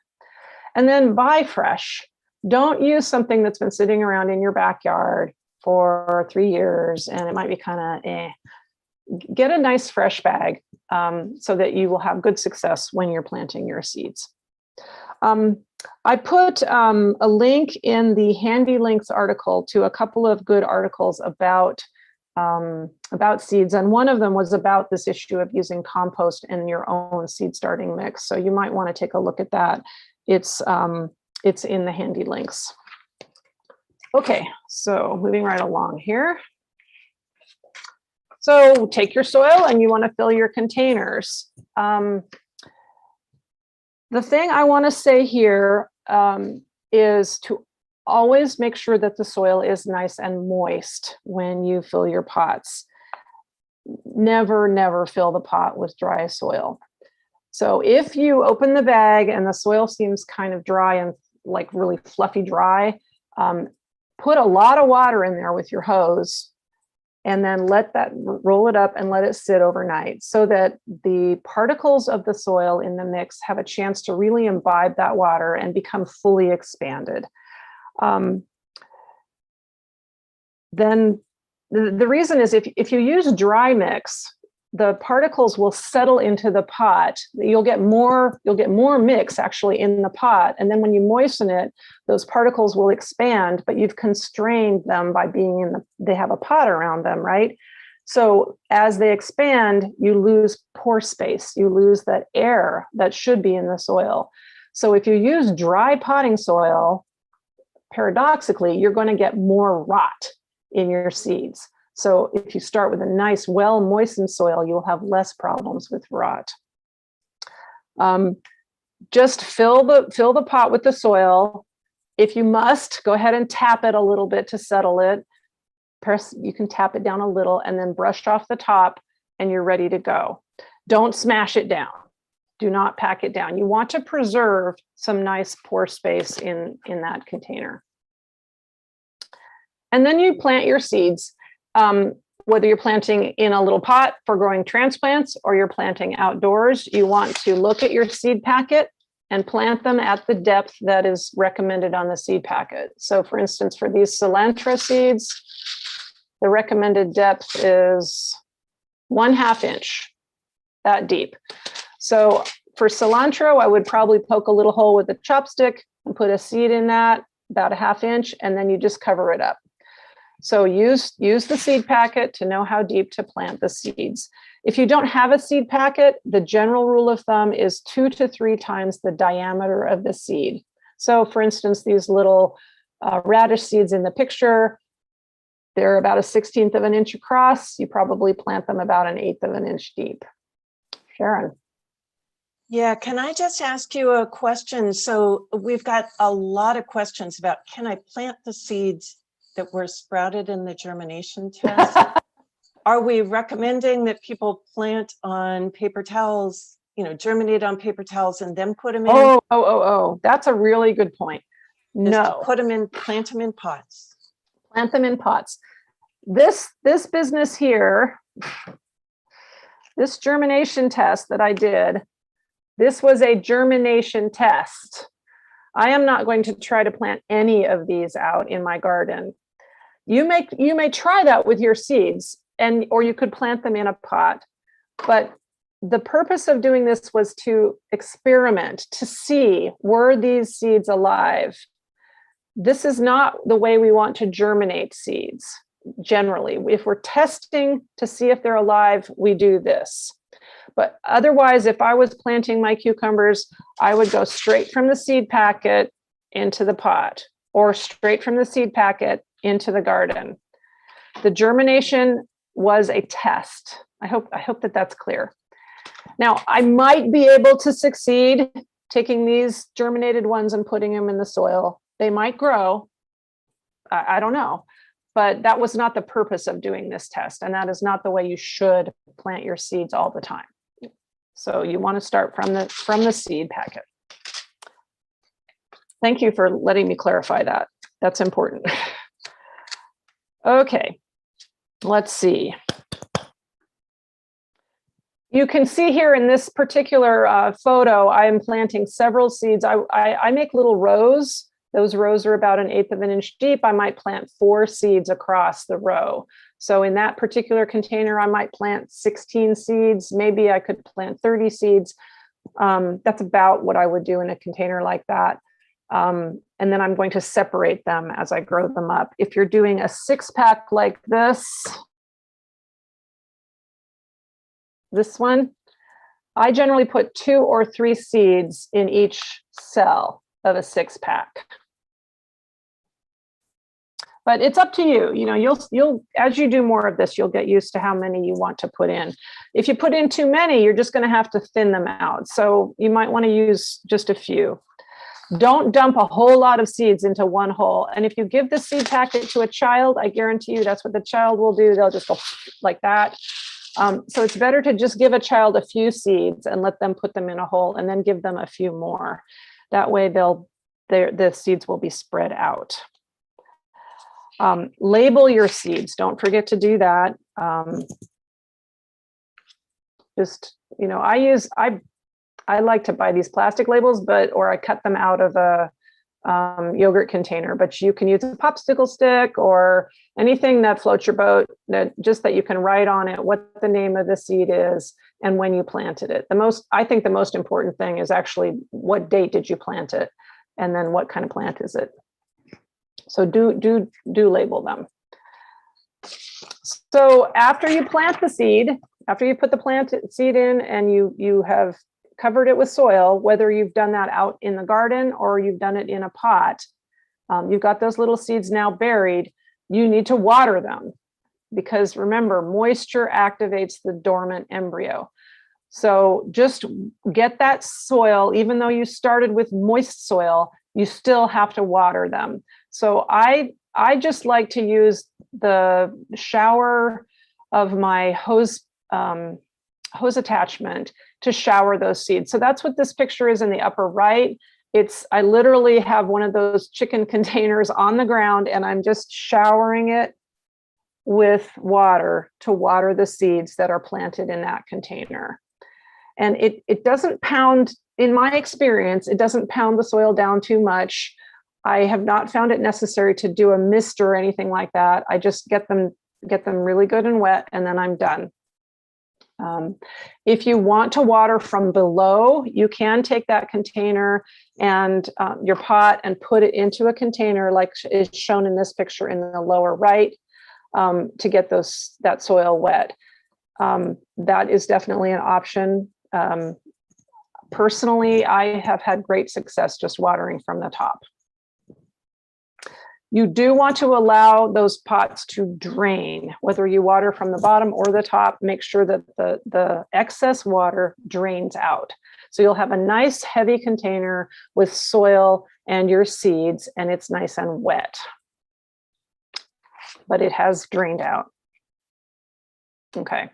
And then buy fresh. Don't use something that's been sitting around in your backyard for 3 years and it might be kind of Get a nice fresh bag so that you will have good success when you're planting your seeds. I put a link in the Handy Links article to a couple of good articles about seeds, and one of them was about this issue of using compost in your own seed starting mix. So you might want to take a look at that. It's in the Handy Links. Okay, so moving right along here. So take your soil and you want to fill your containers. The thing I want to say here is to always make sure that the soil is nice and moist when you fill your pots. Never, never fill the pot with dry soil. So if you open the bag and the soil seems kind of dry and like really fluffy dry, put a lot of water in there with your hose and then roll it up and let it sit overnight so that the particles of the soil in the mix have a chance to really imbibe that water and become fully expanded. Then the reason is if you use dry mix, the particles will settle into the pot. You'll get more mix actually in the pot. And then when you moisten it, those particles will expand, but you've constrained them by being they have a pot around them, right? So as they expand, you lose pore space. You lose that air that should be in the soil. So if you use dry potting soil, paradoxically, you're going to get more rot in your seeds. So if you start with a nice, well-moistened soil, you'll have less problems with rot. Just fill the pot with the soil. If you must, go ahead and tap it a little bit to settle it. You can tap it down a little and then brush off the top and you're ready to go. Don't smash it down. Do not pack it down. You want to preserve some nice pore space in that container. And then you plant your seeds. Whether you're planting in a little pot for growing transplants or you're planting outdoors, you want to look at your seed packet and plant them at the depth that is recommended on the seed packet. So for instance, for these cilantro seeds, the recommended depth is 1/2 inch, that deep. So for cilantro, I would probably poke a little hole with a chopstick and put a seed in that, about 1/2 inch, and then you just cover it up. So use the seed packet to know how deep to plant the seeds. If you don't have a seed packet, the general rule of thumb is 2 to 3 times the diameter of the seed. So for instance, these little radish seeds in the picture, they're about 1/16 of an inch across. You probably plant them about 1/8 of an inch deep. Sharon. Yeah, can I just ask you a question? So we've got a lot of questions about, can I plant the seeds that were sprouted in the germination test? Are we recommending that people plant on paper towels, germinate on paper towels and then put them in? Oh, that's a really good point. No. Plant them in pots. Plant them in pots. This business here, this germination test that I did, this was a germination test. I am not going to try to plant any of these out in my garden. You may try that with your seeds, or you could plant them in a pot. But the purpose of doing this was to experiment, to see, were these seeds alive? This is not the way we want to germinate seeds. Generally, if we're testing to see if they're alive, we do this. But otherwise, if I was planting my cucumbers, I would go straight from the seed packet into the pot, or straight from the seed packet into the garden. The germination was a test. I hope that that's clear. Now, I might be able to succeed taking these germinated ones and putting them in the soil. They might grow. I don't know. But that was not the purpose of doing this test. And that is not the way you should plant your seeds all the time. So you want to start from the seed packet. Thank you for letting me clarify that. That's important. Okay, let's see. You can see here in this particular photo, I am planting several seeds. I make little rows. Those rows are about 1/8 of an inch deep. I might plant 4 seeds across the row. So in that particular container, I might plant 16 seeds. Maybe I could plant 30 seeds. That's about what I would do in a container like that. And then I'm going to separate them as I grow them up. If you're doing a 6-pack like this one, I generally put 2 or 3 seeds in each cell of a 6-pack. But it's up to you. You know, you'll as you do more of this, you'll get used to how many you want to put in. If you put in too many, you're just going to have to thin them out. So you might want to use just a few. Don't dump a whole lot of seeds into one hole. And if you give the seed packet to a child, I guarantee you that's what the child will do. They'll just go like that. So it's better to just give a child a few seeds and let them put them in a hole and then give them a few more. That way the seeds will be spread out. Label your seeds. Don't forget to do that. Just, you know, I like to buy these plastic labels, or I cut them out of a yogurt container, but you can use a popsicle stick or anything that floats your boat, that you can write on it what the name of the seed is and when you planted it. I think the most important thing is actually what date did you plant it, and then what kind of plant is it. So do label them. So after you plant the seed, after you put the planted seed in and you have covered it with soil, whether you've done that out in the garden or you've done it in a pot, you've got those little seeds now buried. You need to water them because remember, moisture activates the dormant embryo. So just get that soil, even though you started with moist soil, you still have to water them. So I just like to use the shower of my hose attachment to shower those seeds. So that's what this picture is in the upper right. I literally have one of those chicken containers on the ground and I'm just showering it with water to water the seeds that are planted in that container. And it doesn't pound, in my experience, it doesn't pound the soil down too much. I have not found it necessary to do a mist or anything like that. I just get them really good and wet and then I'm done. If you want to water from below, you can take that container and your pot and put it into a container like is shown in this picture in the lower right to get that soil wet. That is definitely an option. Personally, I have had great success just watering from the top. You do want to allow those pots to drain, whether you water from the bottom or the top. Make sure that the excess water drains out. So you'll have a nice heavy container with soil and your seeds, and it's nice and wet, but it has drained out. Okay.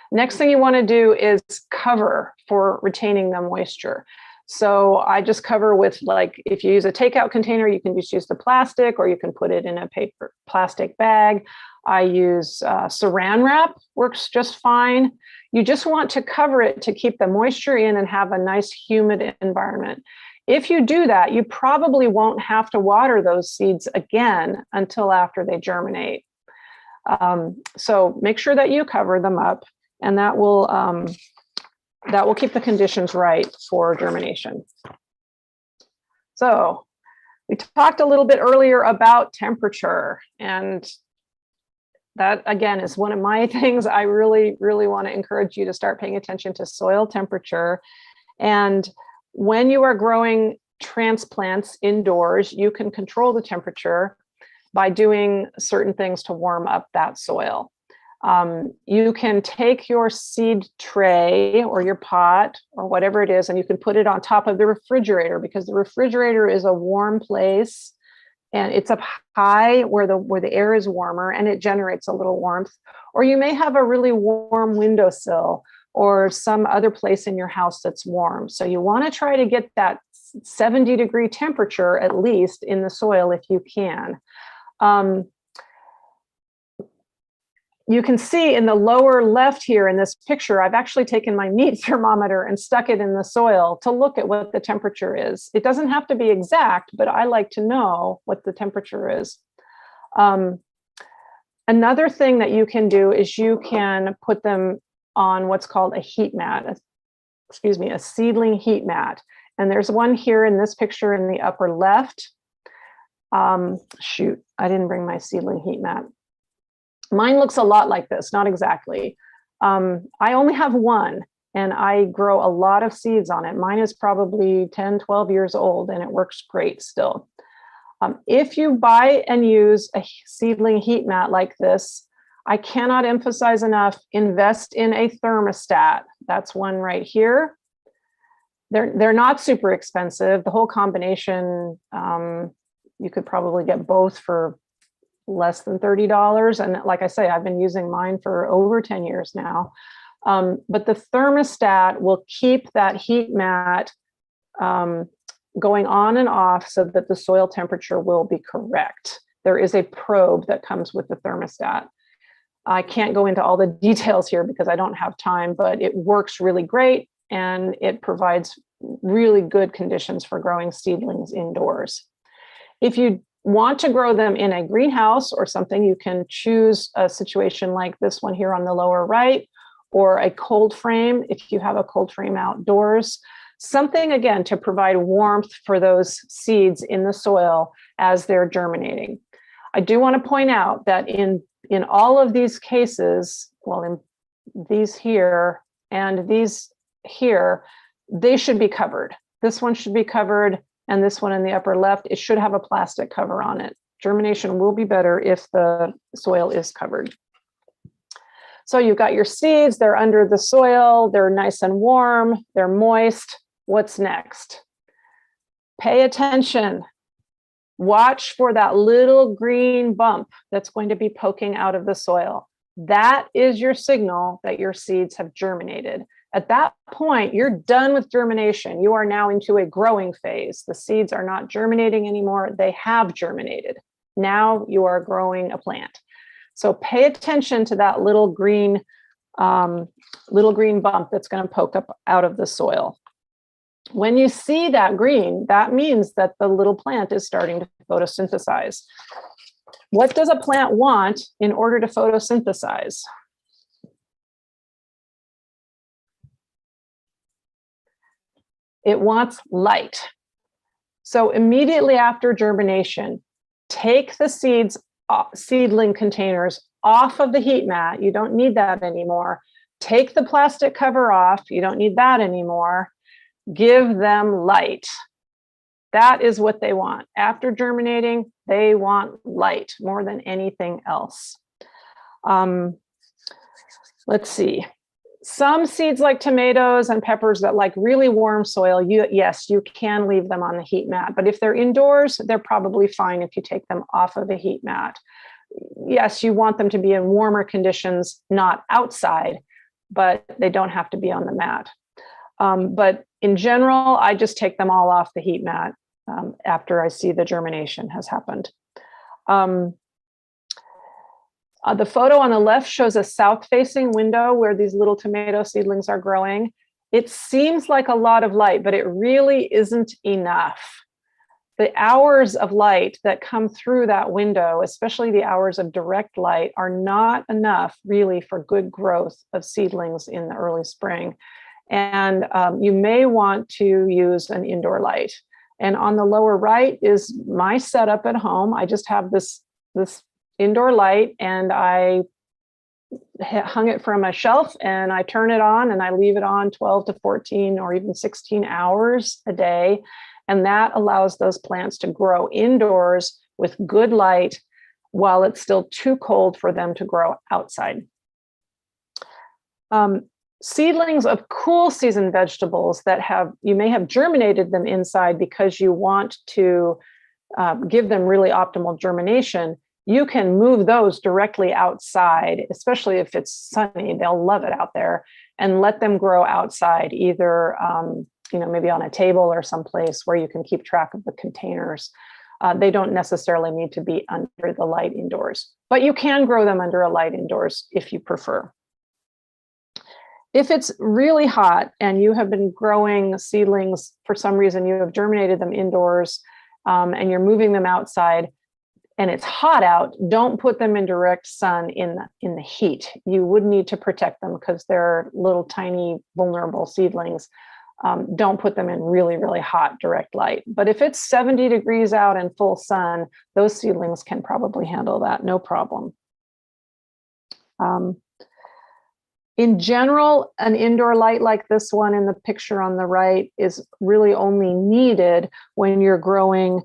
Next thing you want to do is cover for retaining the moisture. So I just cover with, like, if you use a takeout container, you can just use the plastic or you can put it in a plastic bag. I use saran wrap, works just fine. You just want to cover it to keep the moisture in and have a nice humid environment. If you do that, you probably won't have to water those seeds again until after they germinate. So make sure that you cover them up, and that will keep the conditions right for germination. So we talked a little bit earlier about temperature, and that again is one of my things. I really, really want to encourage you to start paying attention to soil temperature. And when you are growing transplants indoors, you can control the temperature by doing certain things to warm up that soil. You can take your seed tray or your pot or whatever it is, and you can put it on top of the refrigerator, because the refrigerator is a warm place and it's up high where the air is warmer and it generates a little warmth. Or you may have a really warm windowsill or some other place in your house that's warm. So you want to try to get that 70-degree temperature at least in the soil if you can. You can see in the lower left here in this picture, I've actually taken my meat thermometer and stuck it in the soil to look at what the temperature is. It doesn't have to be exact, but I like to know what the temperature is. Another thing that you can do is you can put them on what's called a heat mat, a seedling heat mat. And there's one here in this picture in the upper left. Shoot, I didn't bring my seedling heat mat. Mine looks a lot like this, not exactly. I only have one and I grow a lot of seeds on it. Mine is probably 10, 12 years old and it works great still. If you buy and use a seedling heat mat like this, I cannot emphasize enough, invest in a thermostat. That's one right here. They're not super expensive. The whole combination, you could probably get both for less than $30. And like I say, I've been using mine for over 10 years now. But the thermostat will keep that heat mat going on and off so that the soil temperature will be correct. There is a probe that comes with the thermostat. I can't go into all the details here because I don't have time, but it works really great and it provides really good conditions for growing seedlings indoors. If you want to grow them in a greenhouse or something, you can choose a situation like this one here on the lower right, or a cold frame if you have a cold frame outdoors. Something, again, to provide warmth for those seeds in the soil as they're germinating. I do want to point out that in all of these cases, well, in these here and these here, they should be covered. This one should be covered, and this one in the upper left, it should have a plastic cover on it. Germination will be better if the soil is covered. So you've got your seeds, they're under the soil, they're nice and warm, they're moist. What's next? Pay attention. Watch for that little green bump that's going to be poking out of the soil. That is your signal that your seeds have germinated. At that point, you're done with germination. You are now into a growing phase. The seeds are not germinating anymore. They have germinated. Now you are growing a plant. So pay attention to that little green bump that's going to poke up out of the soil. When you see that green, that means that the little plant is starting to photosynthesize. What does a plant want in order to photosynthesize? It wants light. So immediately after germination, take the seedling containers off of the heat mat. You don't need that anymore. Take the plastic cover off. You don't need that anymore. Give them light. That is what they want. After germinating, they want light more than anything else. Let's see. Some seeds like tomatoes and peppers that like really warm soil, yes, you can leave them on the heat mat. But if they're indoors, they're probably fine if you take them off of the heat mat. Yes, you want them to be in warmer conditions, not outside, but they don't have to be on the mat. But in general, I just take them all off the heat mat after I see the germination has happened. The photo on the left shows a south-facing window where these little tomato seedlings are growing. It seems like a lot of light, but it really isn't enough. The hours of light that come through that window, especially the hours of direct light, are not enough really for good growth of seedlings in the early spring. And you may want to use an indoor light. And on the lower right is my setup at home. I just have this indoor light and I hung it from a shelf and I turn it on and I leave it on 12 to 14 or even 16 hours a day. And that allows those plants to grow indoors with good light while it's still too cold for them to grow outside. Seedlings of cool season vegetables that you may have germinated them inside because you want to give them really optimal germination. you can move those directly outside, especially if it's sunny. They'll love it out there, and let them grow outside, either maybe on a table or someplace where you can keep track of the containers. They don't necessarily need to be under the light indoors, but you can grow them under a light indoors if you prefer. If it's really hot and you have been growing seedlings, for some reason you have germinated them indoors, and you're moving them outside and it's hot out, don't put them in direct sun in the heat. You would need to protect them because they're little tiny vulnerable seedlings. Don't put them in really, really hot direct light. But if it's 70 degrees out in full sun, those seedlings can probably handle that, no problem. In general, an indoor light like this one in the picture on the right is really only needed when you're growing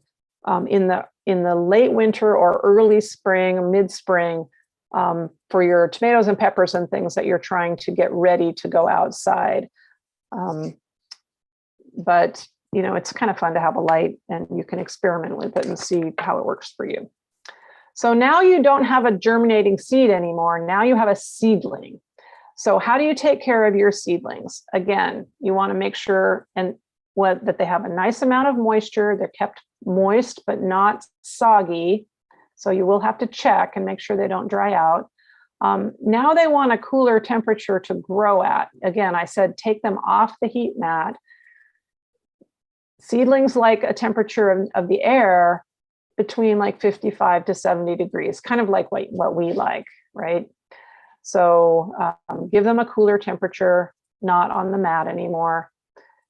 in the late winter or early spring or mid-spring for your tomatoes and peppers and things that you're trying to get ready to go outside. But it's kind of fun to have a light, and you can experiment with it and see how it works for you. So now you don't have a germinating seed anymore. Now you have a seedling. So how do you take care of your seedlings? Again, you want to make sure that they have a nice amount of moisture. They're kept moist, but not soggy. So you will have to check and make sure they don't dry out. Now they want a cooler temperature to grow at. Again, I said, take them off the heat mat. Seedlings like a temperature of the air between like 55 to 70 degrees, kind of like what we like, right? So give them a cooler temperature, not on the mat anymore.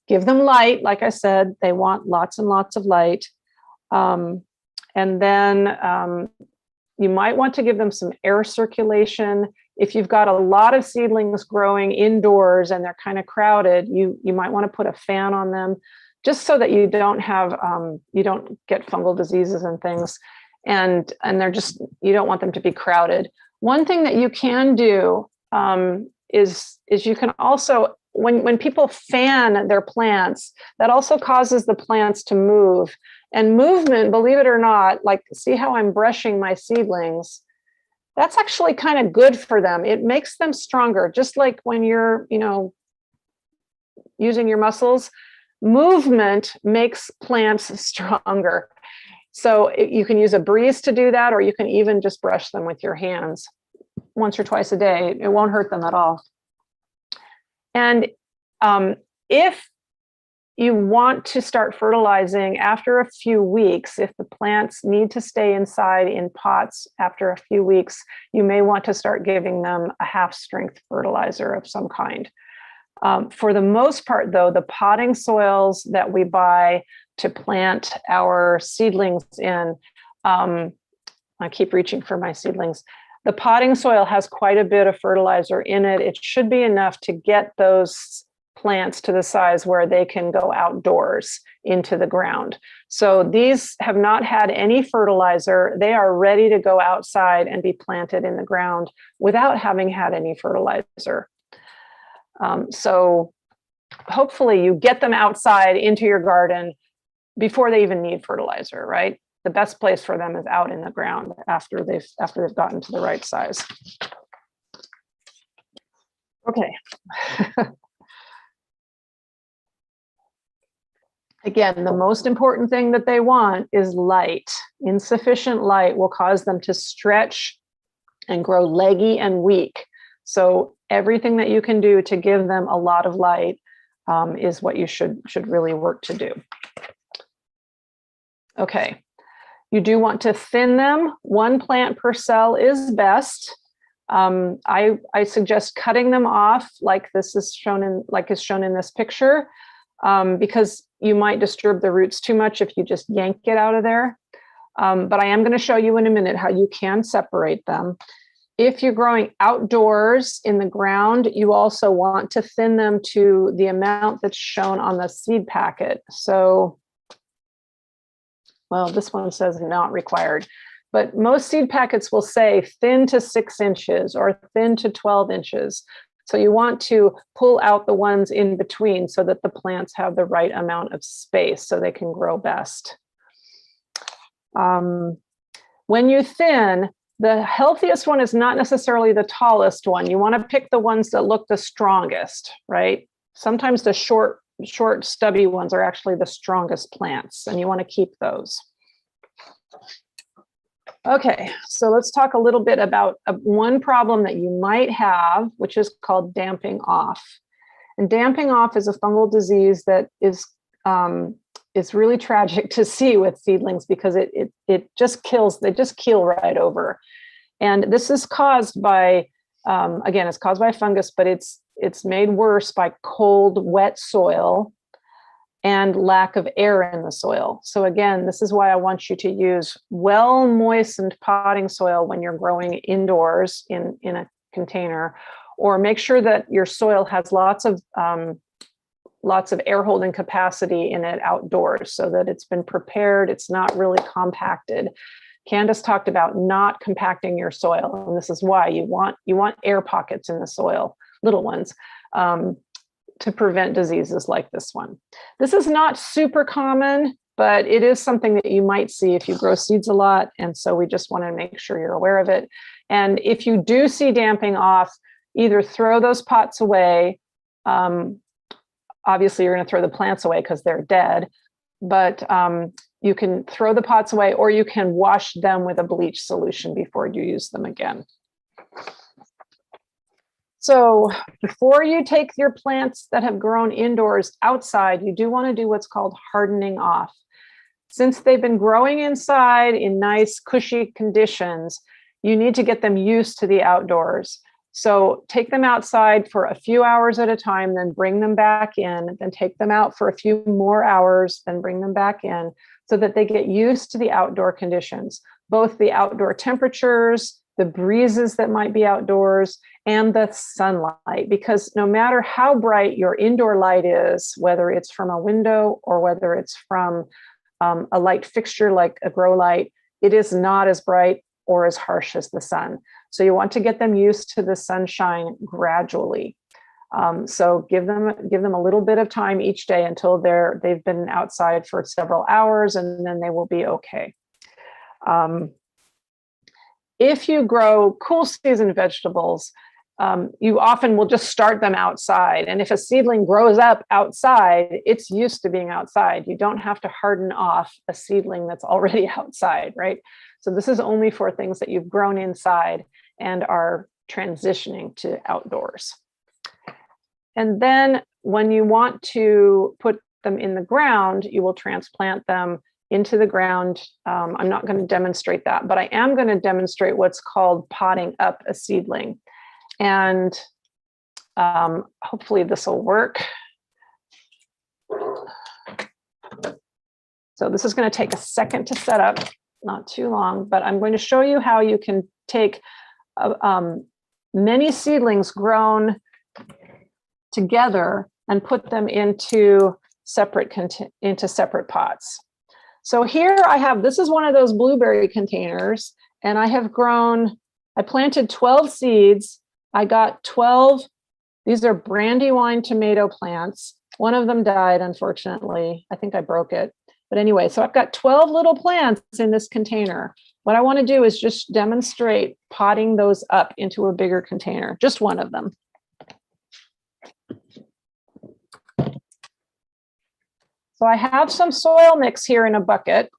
Give them light. Like I said, they want lots and lots of light. And then you might want to give them some air circulation. If you've got a lot of seedlings growing indoors and they're kind of crowded, you might want to put a fan on them, just so that you don't get fungal diseases and things. And you don't want them to be crowded. One thing that you can do is you can also, when people fan their plants, that also causes the plants to move. And movement, believe it or not, like see how I'm brushing my seedlings, that's actually kind of good for them. It makes them stronger. Just like when you're, using your muscles, movement makes plants stronger. So you can use a breeze to do that, or you can even just brush them with your hands once or twice a day. It won't hurt them at all. And if you want to start fertilizing after a few weeks, if the plants need to stay inside in pots after a few weeks, you may want to start giving them a half-strength fertilizer of some kind. For the most part, though, the potting soils that we buy to plant our seedlings in, I keep reaching for my seedlings. The potting soil has quite a bit of fertilizer in it. It should be enough to get those plants to the size where they can go outdoors into the ground. So these have not had any fertilizer. They are ready to go outside and be planted in the ground without having had any fertilizer. So hopefully you get them outside into your garden before they even need fertilizer, right? The best place for them is out in the ground after they've gotten to the right size. Okay. Again, the most important thing that they want is light. Insufficient light will cause them to stretch and grow leggy and weak. So everything that you can do to give them a lot of light is what you should really work to do. Okay, you do want to thin them. 1 plant per cell is best. I suggest cutting them off like this is shown in this picture, because you might disturb the roots too much if you just yank it out of there. But I am going to show you in a minute how you can separate them. If you're growing outdoors in the ground, you also want to thin them to the amount that's shown on the seed packet. So, well, this one says not required, but most seed packets will say thin to 6 inches or thin to 12 inches. So you want to pull out the ones in between so that the plants have the right amount of space so they can grow best. when you thin, the healthiest one is not necessarily the tallest one. You want to pick the ones that look the strongest, right? Sometimes the short, stubby ones are actually the strongest plants, and you want to keep those. Okay, so let's talk a little bit about one problem that you might have, which is called damping off. And damping off is a fungal disease that is really tragic to see with seedlings because it just kills, they just keel right over. And this is caused by, again, it's caused by fungus, but it's made worse by cold, wet soil and lack of air in the soil. So again, this is why I want you to use well-moistened potting soil when you're growing indoors in a container, or make sure that your soil has lots of air holding capacity in it outdoors so that it's been prepared, it's not really compacted. Candace talked about not compacting your soil, and this is why you want air pockets in the soil, little ones, to prevent diseases like this one. This is not super common, but it is something that you might see if you grow seeds a lot, and so we just want to make sure you're aware of it. And if you do see damping off, either throw those pots away. Obviously, you're going to throw the plants away because they're dead, but you can throw the pots away, or you can wash them with a bleach solution before you use them again. So before you take your plants that have grown indoors outside, you do want to do what's called hardening off. Since they've been growing inside in nice, cushy conditions, you need to get them used to the outdoors. So take them outside for a few hours at a time, then bring them back in, then take them out for a few more hours, then bring them back in, so that they get used to the outdoor conditions, both the outdoor temperatures, the breezes that might be outdoors, and the sunlight. Because no matter how bright your indoor light is, whether it's from a window or whether it's from a light fixture like a grow light, it is not as bright or as harsh as the sun. So you want to get them used to the sunshine gradually. So give them a little bit of time each day until they've been outside for several hours, and then they will be okay. If you grow cool season vegetables, you often will just start them outside. And if a seedling grows up outside, it's used to being outside. You don't have to harden off a seedling that's already outside, right? So this is only for things that you've grown inside and are transitioning to outdoors. And then when you want to put them in the ground, you will transplant them into the ground. I'm not going to demonstrate that, but I am going to demonstrate what's called potting up a seedling. And hopefully this will work. So this is going to take a second to set up, not too long, but I'm going to show you how you can take many seedlings grown together and put them into separate pots. So here I have, this is one of those blueberry containers, and I planted 12 seeds. I got 12, these are brandywine tomato plants. One of them died, unfortunately. I think I broke it. But anyway, so I've got 12 little plants in this container. What I want to do is just demonstrate potting those up into a bigger container, just one of them. So I have some soil mix here in a bucket,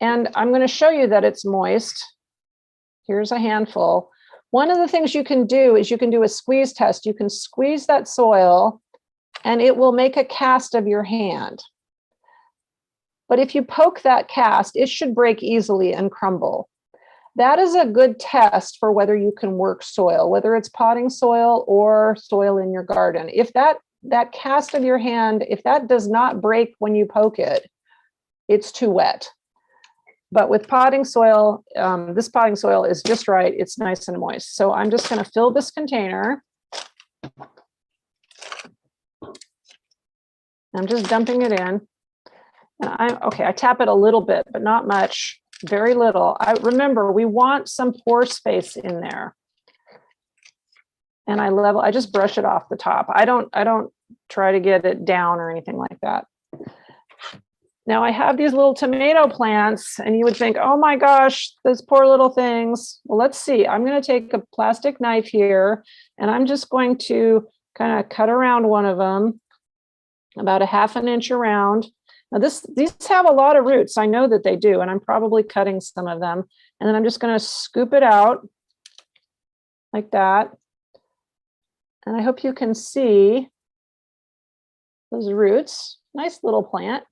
and I'm going to show you that it's moist. Here's a handful. One of the things you can do is you can do a squeeze test. You can squeeze that soil and it will make a cast of your hand. But if you poke that cast, it should break easily and crumble. That is a good test for whether you can work soil, whether it's potting soil or soil in your garden. If that cast of your hand, if that does not break when you poke it, it's too wet. But with potting soil, this potting soil is just right. It's nice and moist. So I'm just going to fill this container. I'm just dumping it in. And I tap it a little bit, but not much, very little. Remember, we want some pore space in there. And I just brush it off the top. I don't try to get it down or anything like that. Now I have these little tomato plants and you would think, oh my gosh, those poor little things. Well, let's see. I'm going to take a plastic knife here and I'm just going to kind of cut around one of them about 1/2 inch around. Now these have a lot of roots. I know that they do, and I'm probably cutting some of them. And then I'm just going to scoop it out like that. And I hope you can see those roots. Nice little plant.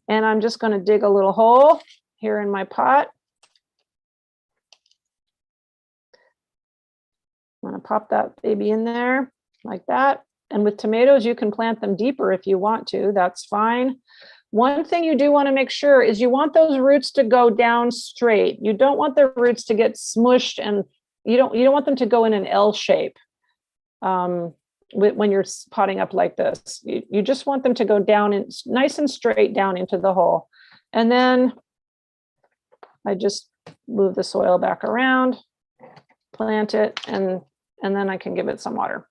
And I'm just going to dig a little hole here in my pot. I'm going to pop that baby in there like that. And with tomatoes, you can plant them deeper if you want to. That's fine. One thing you do want to make sure is you want those roots to go down straight. You don't want the roots to get smushed, and you don't want them to go in an L shape when you're potting up like this. You just want them to go down and nice and straight down into the hole. And then I just move the soil back around, plant it, and then I can give it some water.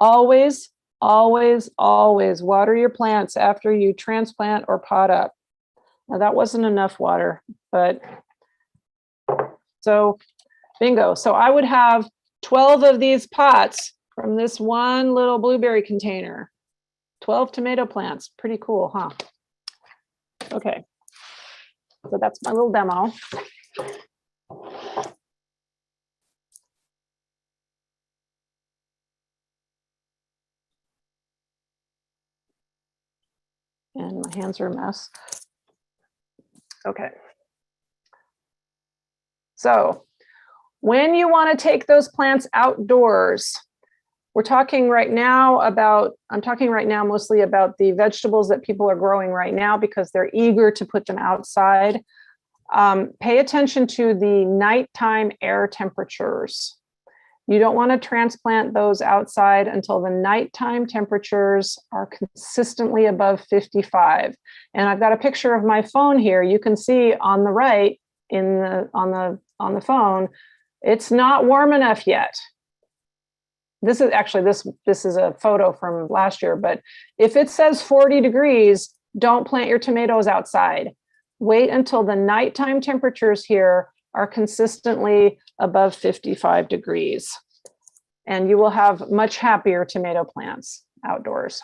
Always, always, always water your plants after you transplant or pot up. Now that wasn't enough water, but so bingo. So I would have 12 of these pots from this one little blueberry container. 12 tomato plants. Pretty cool, huh? Okay. So that's my little demo. And my hands are a mess. Okay. So when you want to take those plants outdoors, I'm talking right now mostly about the vegetables that people are growing right now because they're eager to put them outside. Pay attention to the nighttime air temperatures. You don't want to transplant those outside until the nighttime temperatures are consistently above 55. And I've got a picture of my phone here. You can see on the right on the phone, it's not warm enough yet. This is actually, this is a photo from last year, but if it says 40 degrees, don't plant your tomatoes outside. Wait until the nighttime temperatures here are consistently above 55 degrees. And you will have much happier tomato plants outdoors.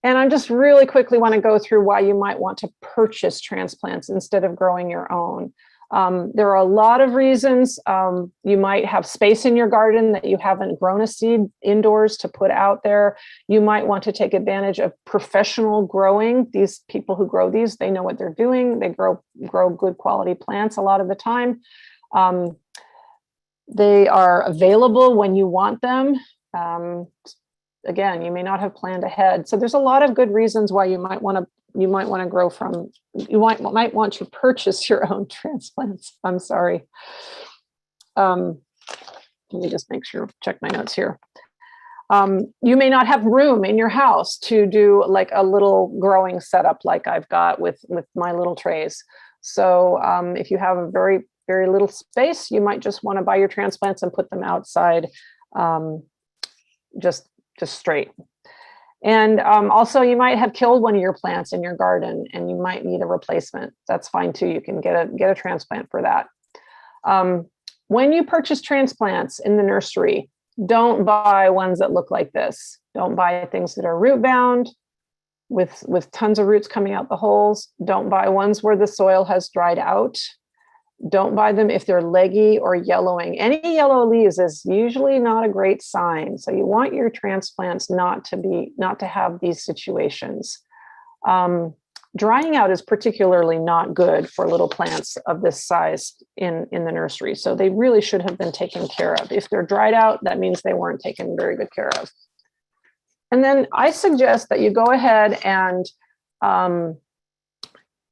And I just really quickly want to go through why you might want to purchase transplants instead of growing your own. There are a lot of reasons. You might have space in your garden that you haven't grown a seed indoors to put out there. You might want to take advantage of professional growing. These people who grow these, they know what they're doing. They grow good quality plants a lot of the time. They are available when you want them. Again, you may not have planned ahead. So there's a lot of good reasons why you might want to purchase your own transplants. I'm sorry. Let me just make sure, check my notes here. You may not have room in your house to do like a little growing setup like I've got with my little trays. So if you have a very, very little space, you might just want to buy your transplants and put them outside just straight. And also you might have killed one of your plants in your garden and you might need a replacement. That's fine too. You can get a transplant for that. When you purchase transplants in the nursery, don't buy ones that look like this. Don't buy things that are root bound with tons of roots coming out the holes. Don't buy ones where the soil has dried out. Don't buy them if they're leggy or yellowing. Any yellow leaves is usually not a great sign. So you want your transplants not to have these situations. Drying out is particularly not good for little plants of this size in the nursery. So they really should have been taken care of. If they're dried out, that means they weren't taken very good care of. And then I suggest that you go ahead and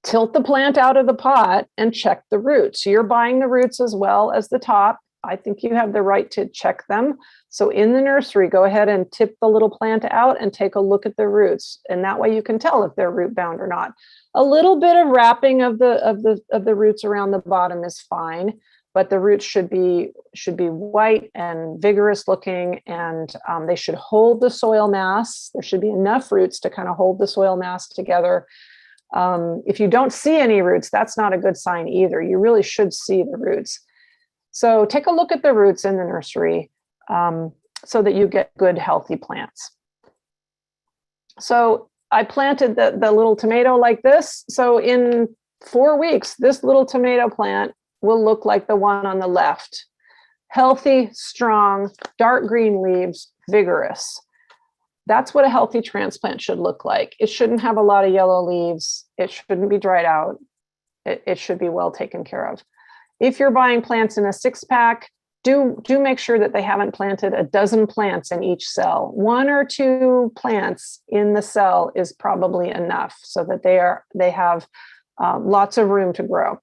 tilt the plant out of the pot and check the roots. You're buying the roots as well as the top. I think you have the right to check them. So in the nursery, go ahead and tip the little plant out and take a look at the roots. And that way you can tell if they're root bound or not. A little bit of wrapping of the roots around the bottom is fine. but the roots should be white and vigorous looking, and they should hold the soil mass. There should be enough roots to kind of hold the soil mass together. If you don't see any roots, that's not a good sign either. You really should see the roots. So take a look at the roots in the nursery so that you get good, healthy plants. So I planted the little tomato like this. So in 4 weeks, this little tomato plant will look like the one on the left. Healthy, strong, dark green leaves, vigorous. That's what a healthy transplant should look like. It shouldn't have a lot of yellow leaves. It shouldn't be dried out. It should be well taken care of. If you're buying plants in a 6-pack, do make sure that they haven't planted a dozen plants in each cell. 1 or 2 plants in the cell is probably enough so that they have lots of room to grow.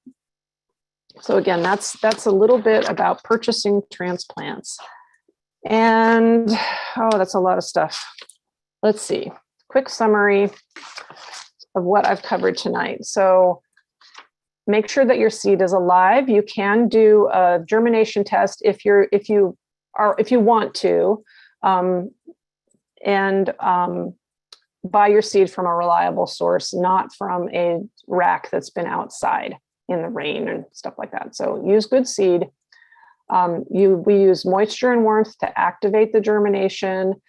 So again, that's a little bit about purchasing transplants. And that's a lot of stuff. Let's see, quick summary of what I've covered tonight. So make sure that your seed is alive. You can do a germination test if you want to, and buy your seed from a reliable source, not from a rack that's been outside in the rain and stuff like that. So use good seed. We use moisture and warmth to activate the germination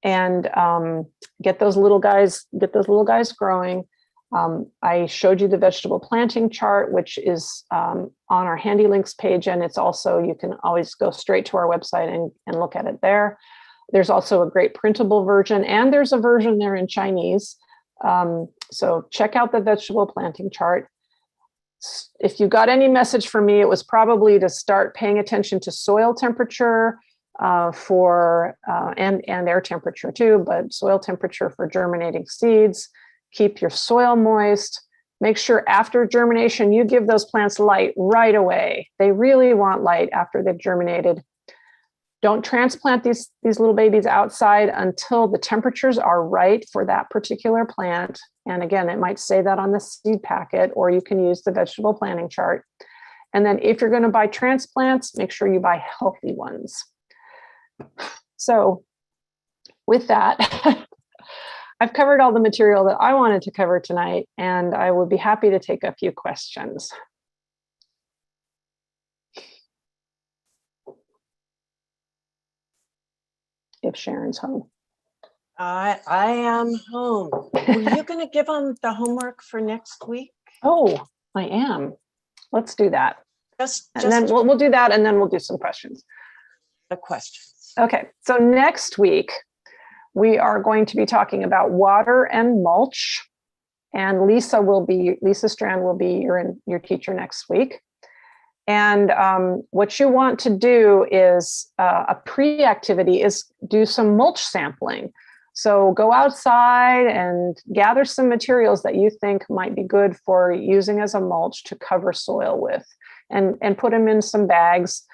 and get those little guys growing. I showed you the vegetable planting chart, which is on our Handy Links page, and it's also, you can always go straight to our website and look at it there. There's also a great printable version, and there's a version there in Chinese. So check out the vegetable planting chart. If you got any message from me, it was probably to start paying attention to soil temperature and air temperature too, but soil temperature for germinating seeds. Keep your soil moist. Make sure after germination, you give those plants light right away. They really want light after they've germinated. Don't transplant these little babies outside until the temperatures are right for that particular plant. And again, it might say that on the seed packet, or you can use the vegetable planting chart. And then if you're going to buy transplants, make sure you buy healthy ones. So with that, I've covered all the material that I wanted to cover tonight, and I would be happy to take a few questions. If Sharon's home. I am home. Were you going to give them the homework for next week? Oh, I am. Let's do that. And then we'll do that, and then we'll do some questions. The questions. Okay, so next week, we are going to be talking about water and mulch, and Lisa Strand will be your teacher next week. And what you want to do is a pre-activity is do some mulch sampling. So go outside and gather some materials that you think might be good for using as a mulch to cover soil with, and put them in some bags.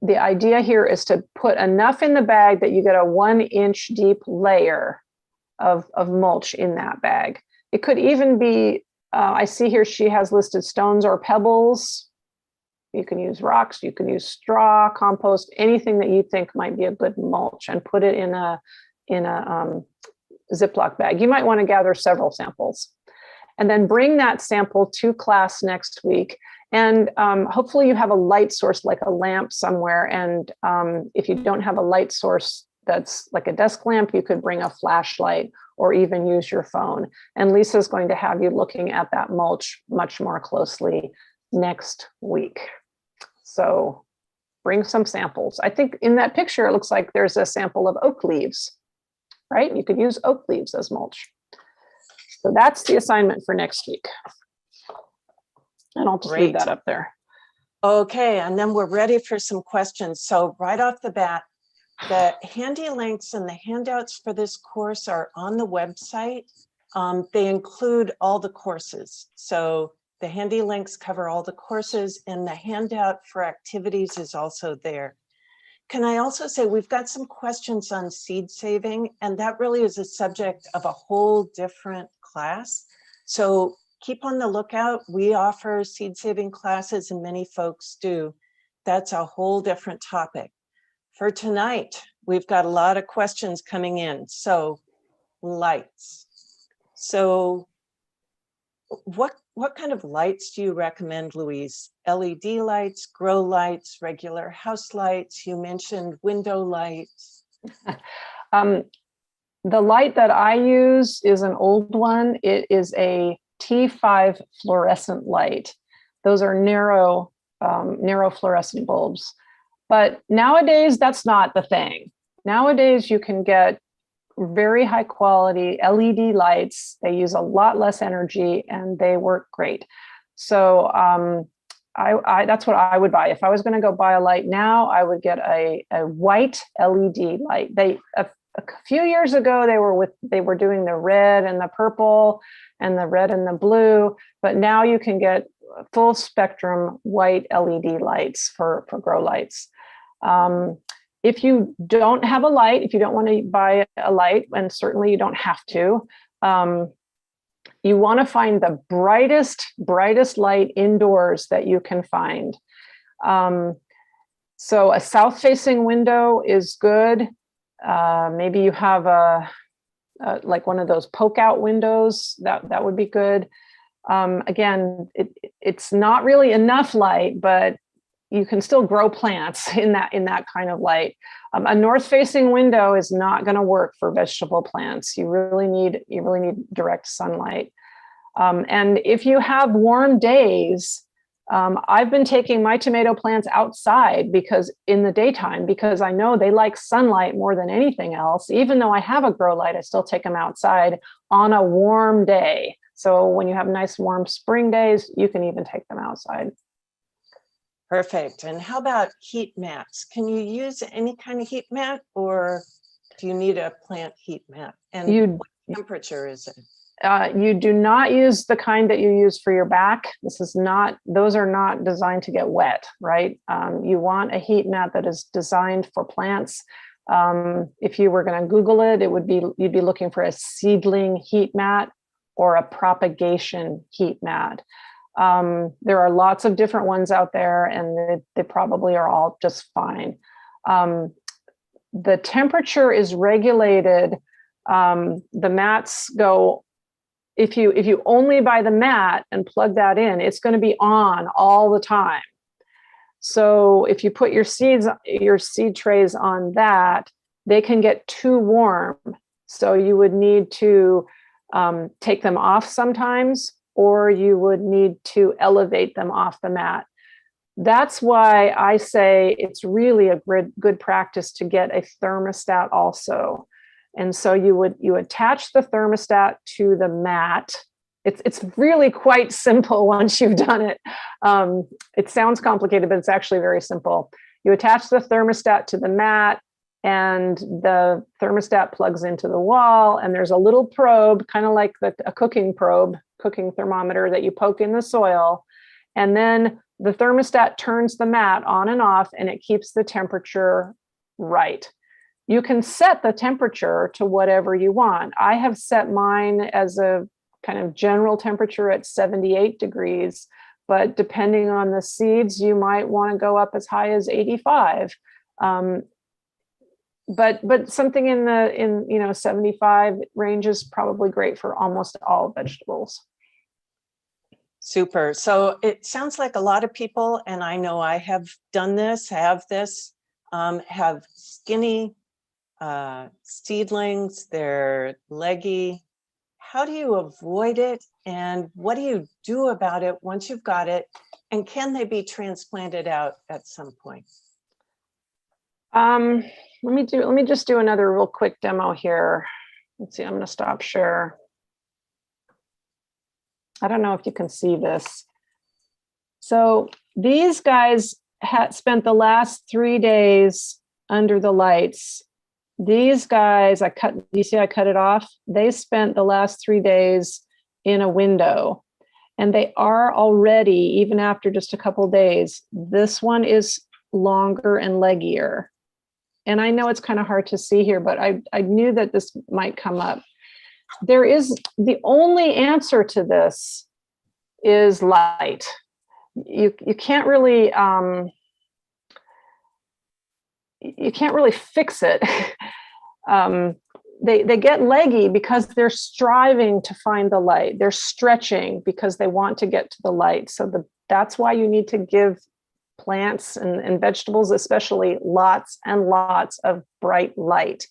The idea here is to put enough in the bag that you get a 1-inch deep layer of mulch in that bag. It could even be, I see here she has listed stones or pebbles. You can use rocks, you can use straw, compost, anything that you think might be a good mulch, and put it in a Ziploc bag. You might want to gather several samples and then bring that sample to class next week. And hopefully you have a light source like a lamp somewhere. And if you don't have a light source that's like a desk lamp, you could bring a flashlight or even use your phone. And Lisa's going to have you looking at that mulch much more closely next week. So bring some samples. I think in that picture, it looks like there's a sample of oak leaves, right? You could use oak leaves as mulch. So that's the assignment for next week. And I'll just leave that up there. Okay, and then we're ready for some questions. So right off the bat, the handy links and the handouts for this course are on the website. They include all the courses. So the handy links cover all the courses, and the handout for activities is also there. Can I also say we've got some questions on seed saving, and that really is a subject of a whole different class. So keep on the lookout. We offer seed saving classes and many folks do. That's a whole different topic. For tonight, we've got a lot of questions coming in. So lights. So what kind of lights do you recommend, Louise? LED lights, grow lights, regular house lights? You mentioned window lights. The light that I use is an old one. It is a T5 fluorescent light. Those are narrow fluorescent bulbs. But nowadays, that's not the thing. Nowadays, you can get very high quality LED lights. They use a lot less energy and they work great. So that's what I would buy. If I was going to go buy a light now, I would get a white LED light. A few years ago, they were doing the red and the purple and the red and the blue, but now you can get full spectrum white LED lights for grow lights. If you don't have a light, if you don't want to buy a light, and certainly you don't have to, you want to find the brightest light indoors that you can find. So a south-facing window is good. Maybe you have like one of those poke-out windows. That would be good. Again, it's not really enough light, but you can still grow plants in that kind of light. A north-facing window is not going to work for vegetable plants. You really need direct sunlight. And if you have warm days, I've been taking my tomato plants outside in the daytime, because I know they like sunlight more than anything else. Even though I have a grow light, I still take them outside on a warm day. So when you have nice warm spring days, you can even take them outside. Perfect. And how about heat mats? Can you use any kind of heat mat, or do you need a plant heat mat? And what temperature is it? You do not use the kind that you use for your back. Those are not designed to get wet, right? You want a heat mat that is designed for plants. If you were going to Google it, you'd be looking for a seedling heat mat or a propagation heat mat. There are lots of different ones out there, and they probably are all just fine. The temperature is regulated. The mats go, if you only buy the mat and plug that in, it's going to be on all the time. So if you put your seed trays on that, they can get too warm. So you would need to take them off sometimes, or you would need to elevate them off the mat. That's why I say it's really a good practice to get a thermostat also. And so you attach the thermostat to the mat. It's really quite simple once you've done it. It sounds complicated, but it's actually very simple. You attach the thermostat to the mat, and the thermostat plugs into the wall, and there's a little probe, kind of like a cooking thermometer that you poke in the soil. And then the thermostat turns the mat on and off, and it keeps the temperature right. You can set the temperature to whatever you want. I have set mine as a kind of general temperature at 78 degrees, but depending on the seeds, you might want to go up as high as 85. But something in 75 range is probably great for almost all vegetables. Super. So it sounds like a lot of people, and I know I have done this, have skinny seedlings, they're leggy. How do you avoid it, and what do you do about it once you've got it, and can they be transplanted out at some point? Let me just do another real quick demo here. Let's see, I'm going to stop share. I don't know if you can see this. So these guys had spent the last 3 days under the lights. These guys, you see I cut it off? They spent the last 3 days in a window, and they are already, even after just a couple days, this one is longer and leggier. And I know it's kind of hard to see here, but I knew that this might come up. There is the only answer to this is light. You can't really fix it. They get leggy because they're striving to find the light. They're stretching because they want to get to the light. So that's why you need to give plants and vegetables, especially, lots and lots of bright light.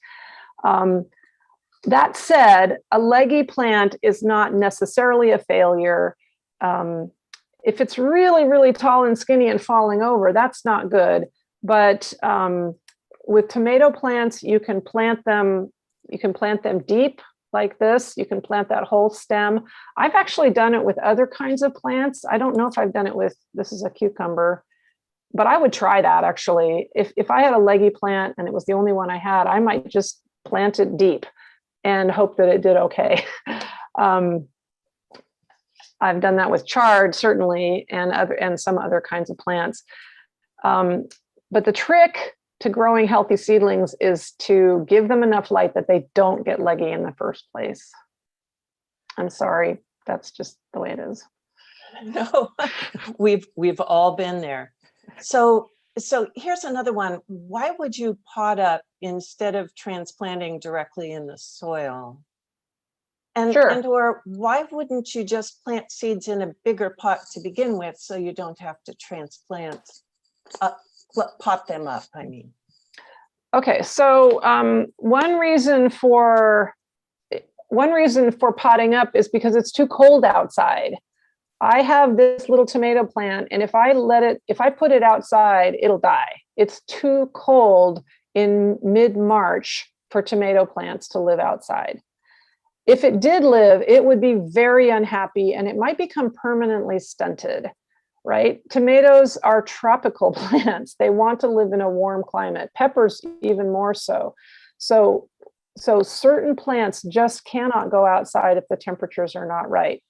That said, a leggy plant is not necessarily a failure. If it's really, really tall and skinny and falling over, that's not good. But with tomato plants, you can plant them deep like this. You can plant that whole stem. I've actually done it with other kinds of plants. I don't know if I've done it with, this is a cucumber, but I would try that actually. If I had a leggy plant and it was the only one I had, I might just plant it deep and hope that it did okay. I've done that with chard, certainly, and some other kinds of plants. But the trick to growing healthy seedlings is to give them enough light that they don't get leggy in the first place. I'm sorry, that's just the way it is. No, we've all been there. So here's another one. Why would you pot up instead of transplanting directly in the soil? And, Sure. and or why wouldn't you just plant seeds in a bigger pot to begin with, so you don't have to transplant, pot them up, I mean. Okay, so one reason for potting up is because it's too cold outside. I have this little tomato plant, and if I put it outside, it'll die. It's too cold in mid-March for tomato plants to live outside. If it did live, it would be very unhappy and it might become permanently stunted, right? Tomatoes are tropical plants. They want to live in a warm climate. Peppers even more so. So certain plants just cannot go outside if the temperatures are not right.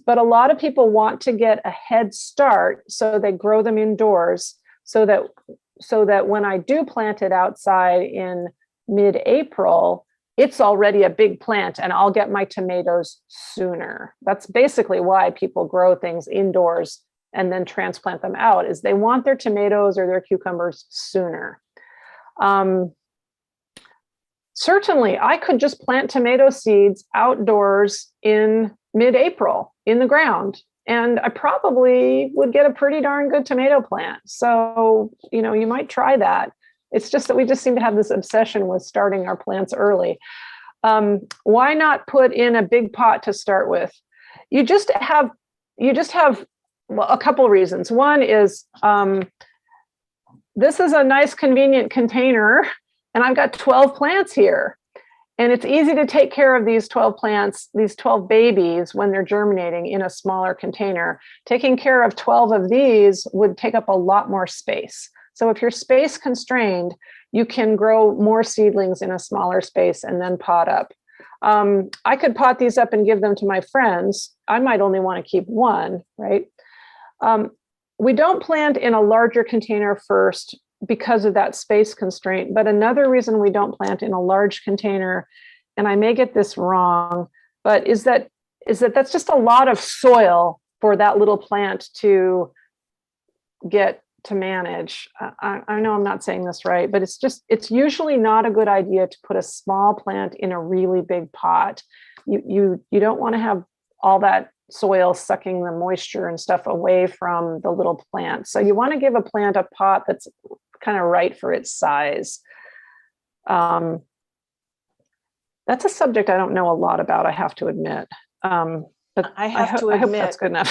But a lot of people want to get a head start, so they grow them indoors so that when I do plant it outside in mid-April, it's already a big plant and I'll get my tomatoes sooner. That's basically why people grow things indoors and then transplant them out, is they want their tomatoes or their cucumbers sooner. Certainly, I could just plant tomato seeds outdoors in mid-April in the ground, and I probably would get a pretty darn good tomato plant. So, you might try that. It's just that we just seem to have this obsession with starting our plants early. Why not put in a big pot to start with? You just have well, a couple reasons. One is this is a nice convenient container and I've got 12 plants here. And it's easy to take care of these 12 plants, these 12 babies, when they're germinating in a smaller container. Taking care of 12 of these would take up a lot more space. So if you're space constrained, you can grow more seedlings in a smaller space and then pot up. I could pot these up and give them to my friends. I might only want to keep one, right? We don't plant in a larger container first because of that space constraint. But another reason we don't plant in a large container, and I may get this wrong, but is that that's just a lot of soil for that little plant to get to manage. I know I'm not saying this right, but it's usually not a good idea to put a small plant in a really big pot. You don't want to have all that soil sucking the moisture and stuff away from the little plant. So you want to give a plant a pot that's kind of right for its size. That's a subject I don't know a lot about, I have to admit. But I hope that's good enough.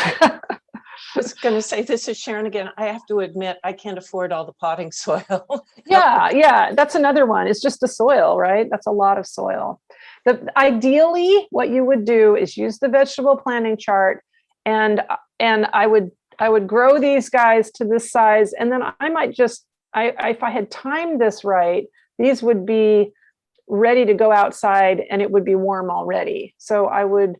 I was going to say, this is Sharon again. I have to admit, I can't afford all the potting soil. Yeah, that's another one. It's just the soil, right? That's a lot of soil. Ideally, what you would do is use the vegetable planting chart, and I would grow these guys to this size, and then I might just, if I had timed this right, these would be ready to go outside and it would be warm already. So I would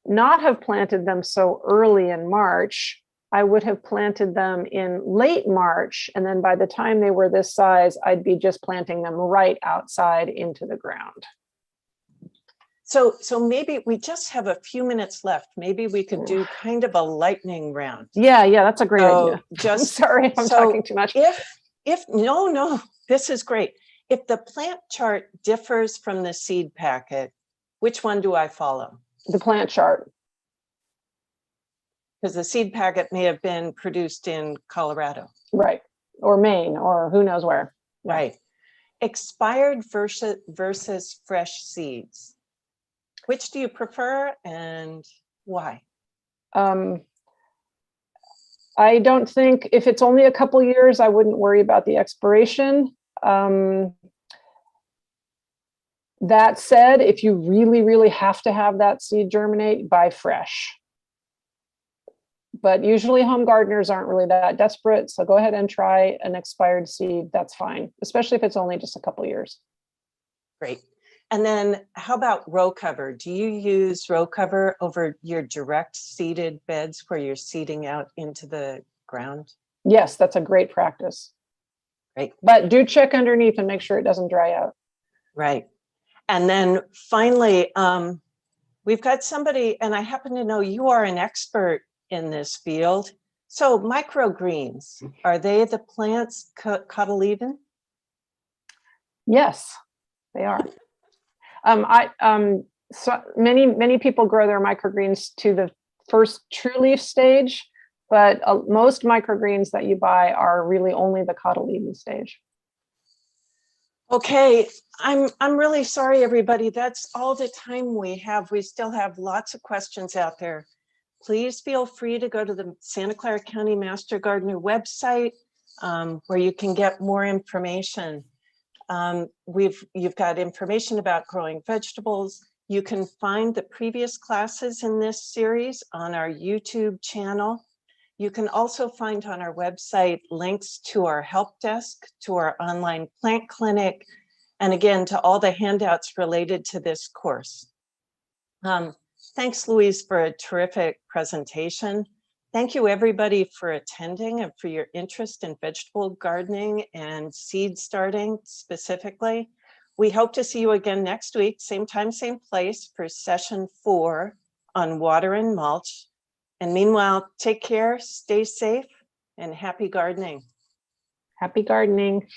not have planted them so early in March. I would have planted them in late March. And then by the time they were this size, I'd be just planting them right outside into the ground. So maybe we just have a few minutes left. Maybe we could do kind of a lightning round. Yeah, that's a great idea. I'm Just sorry, I'm talking too much. No, this is great. If the plant chart differs from the seed packet, which one do I follow? The plant chart. Because the seed packet may have been produced in Colorado. Right. Or Maine, or who knows where. Yeah. Right. Expired versus fresh seeds. Which do you prefer and why? I don't think, if it's only a couple years, I wouldn't worry about the expiration. That said, if you really, really have to have that seed germinate, buy fresh. But usually home gardeners aren't really that desperate. So go ahead and try an expired seed. That's fine, especially if it's only just a couple years. Great. And then how about row cover? Do you use row cover over your direct seeded beds where you're seeding out into the ground? Yes, that's a great practice. Right. But do check underneath and make sure it doesn't dry out. Right. And then finally, we've got somebody, and I happen to know you are an expert in this field. So microgreens, are they the plants cotyledon? Yes, they are. So many people grow their microgreens to the first true leaf stage, but most microgreens that you buy are really only the cotyledon stage. Okay, I'm really sorry, everybody. That's all the time we have. We still have lots of questions out there. Please feel free to go to the Santa Clara County Master Gardener website where you can get more information. You've got information about growing vegetables. You can find the previous classes in this series on our YouTube channel. You can also find on our website links to our help desk, to our online plant clinic, and again, to all the handouts related to this course. Thanks, Louise, for a terrific presentation. Thank you, everybody, for attending and for your interest in vegetable gardening and seed starting specifically. We hope to see you again next week, same time, same place, for session 4 on water and mulch. And meanwhile, take care, stay safe, and happy gardening. Happy gardening.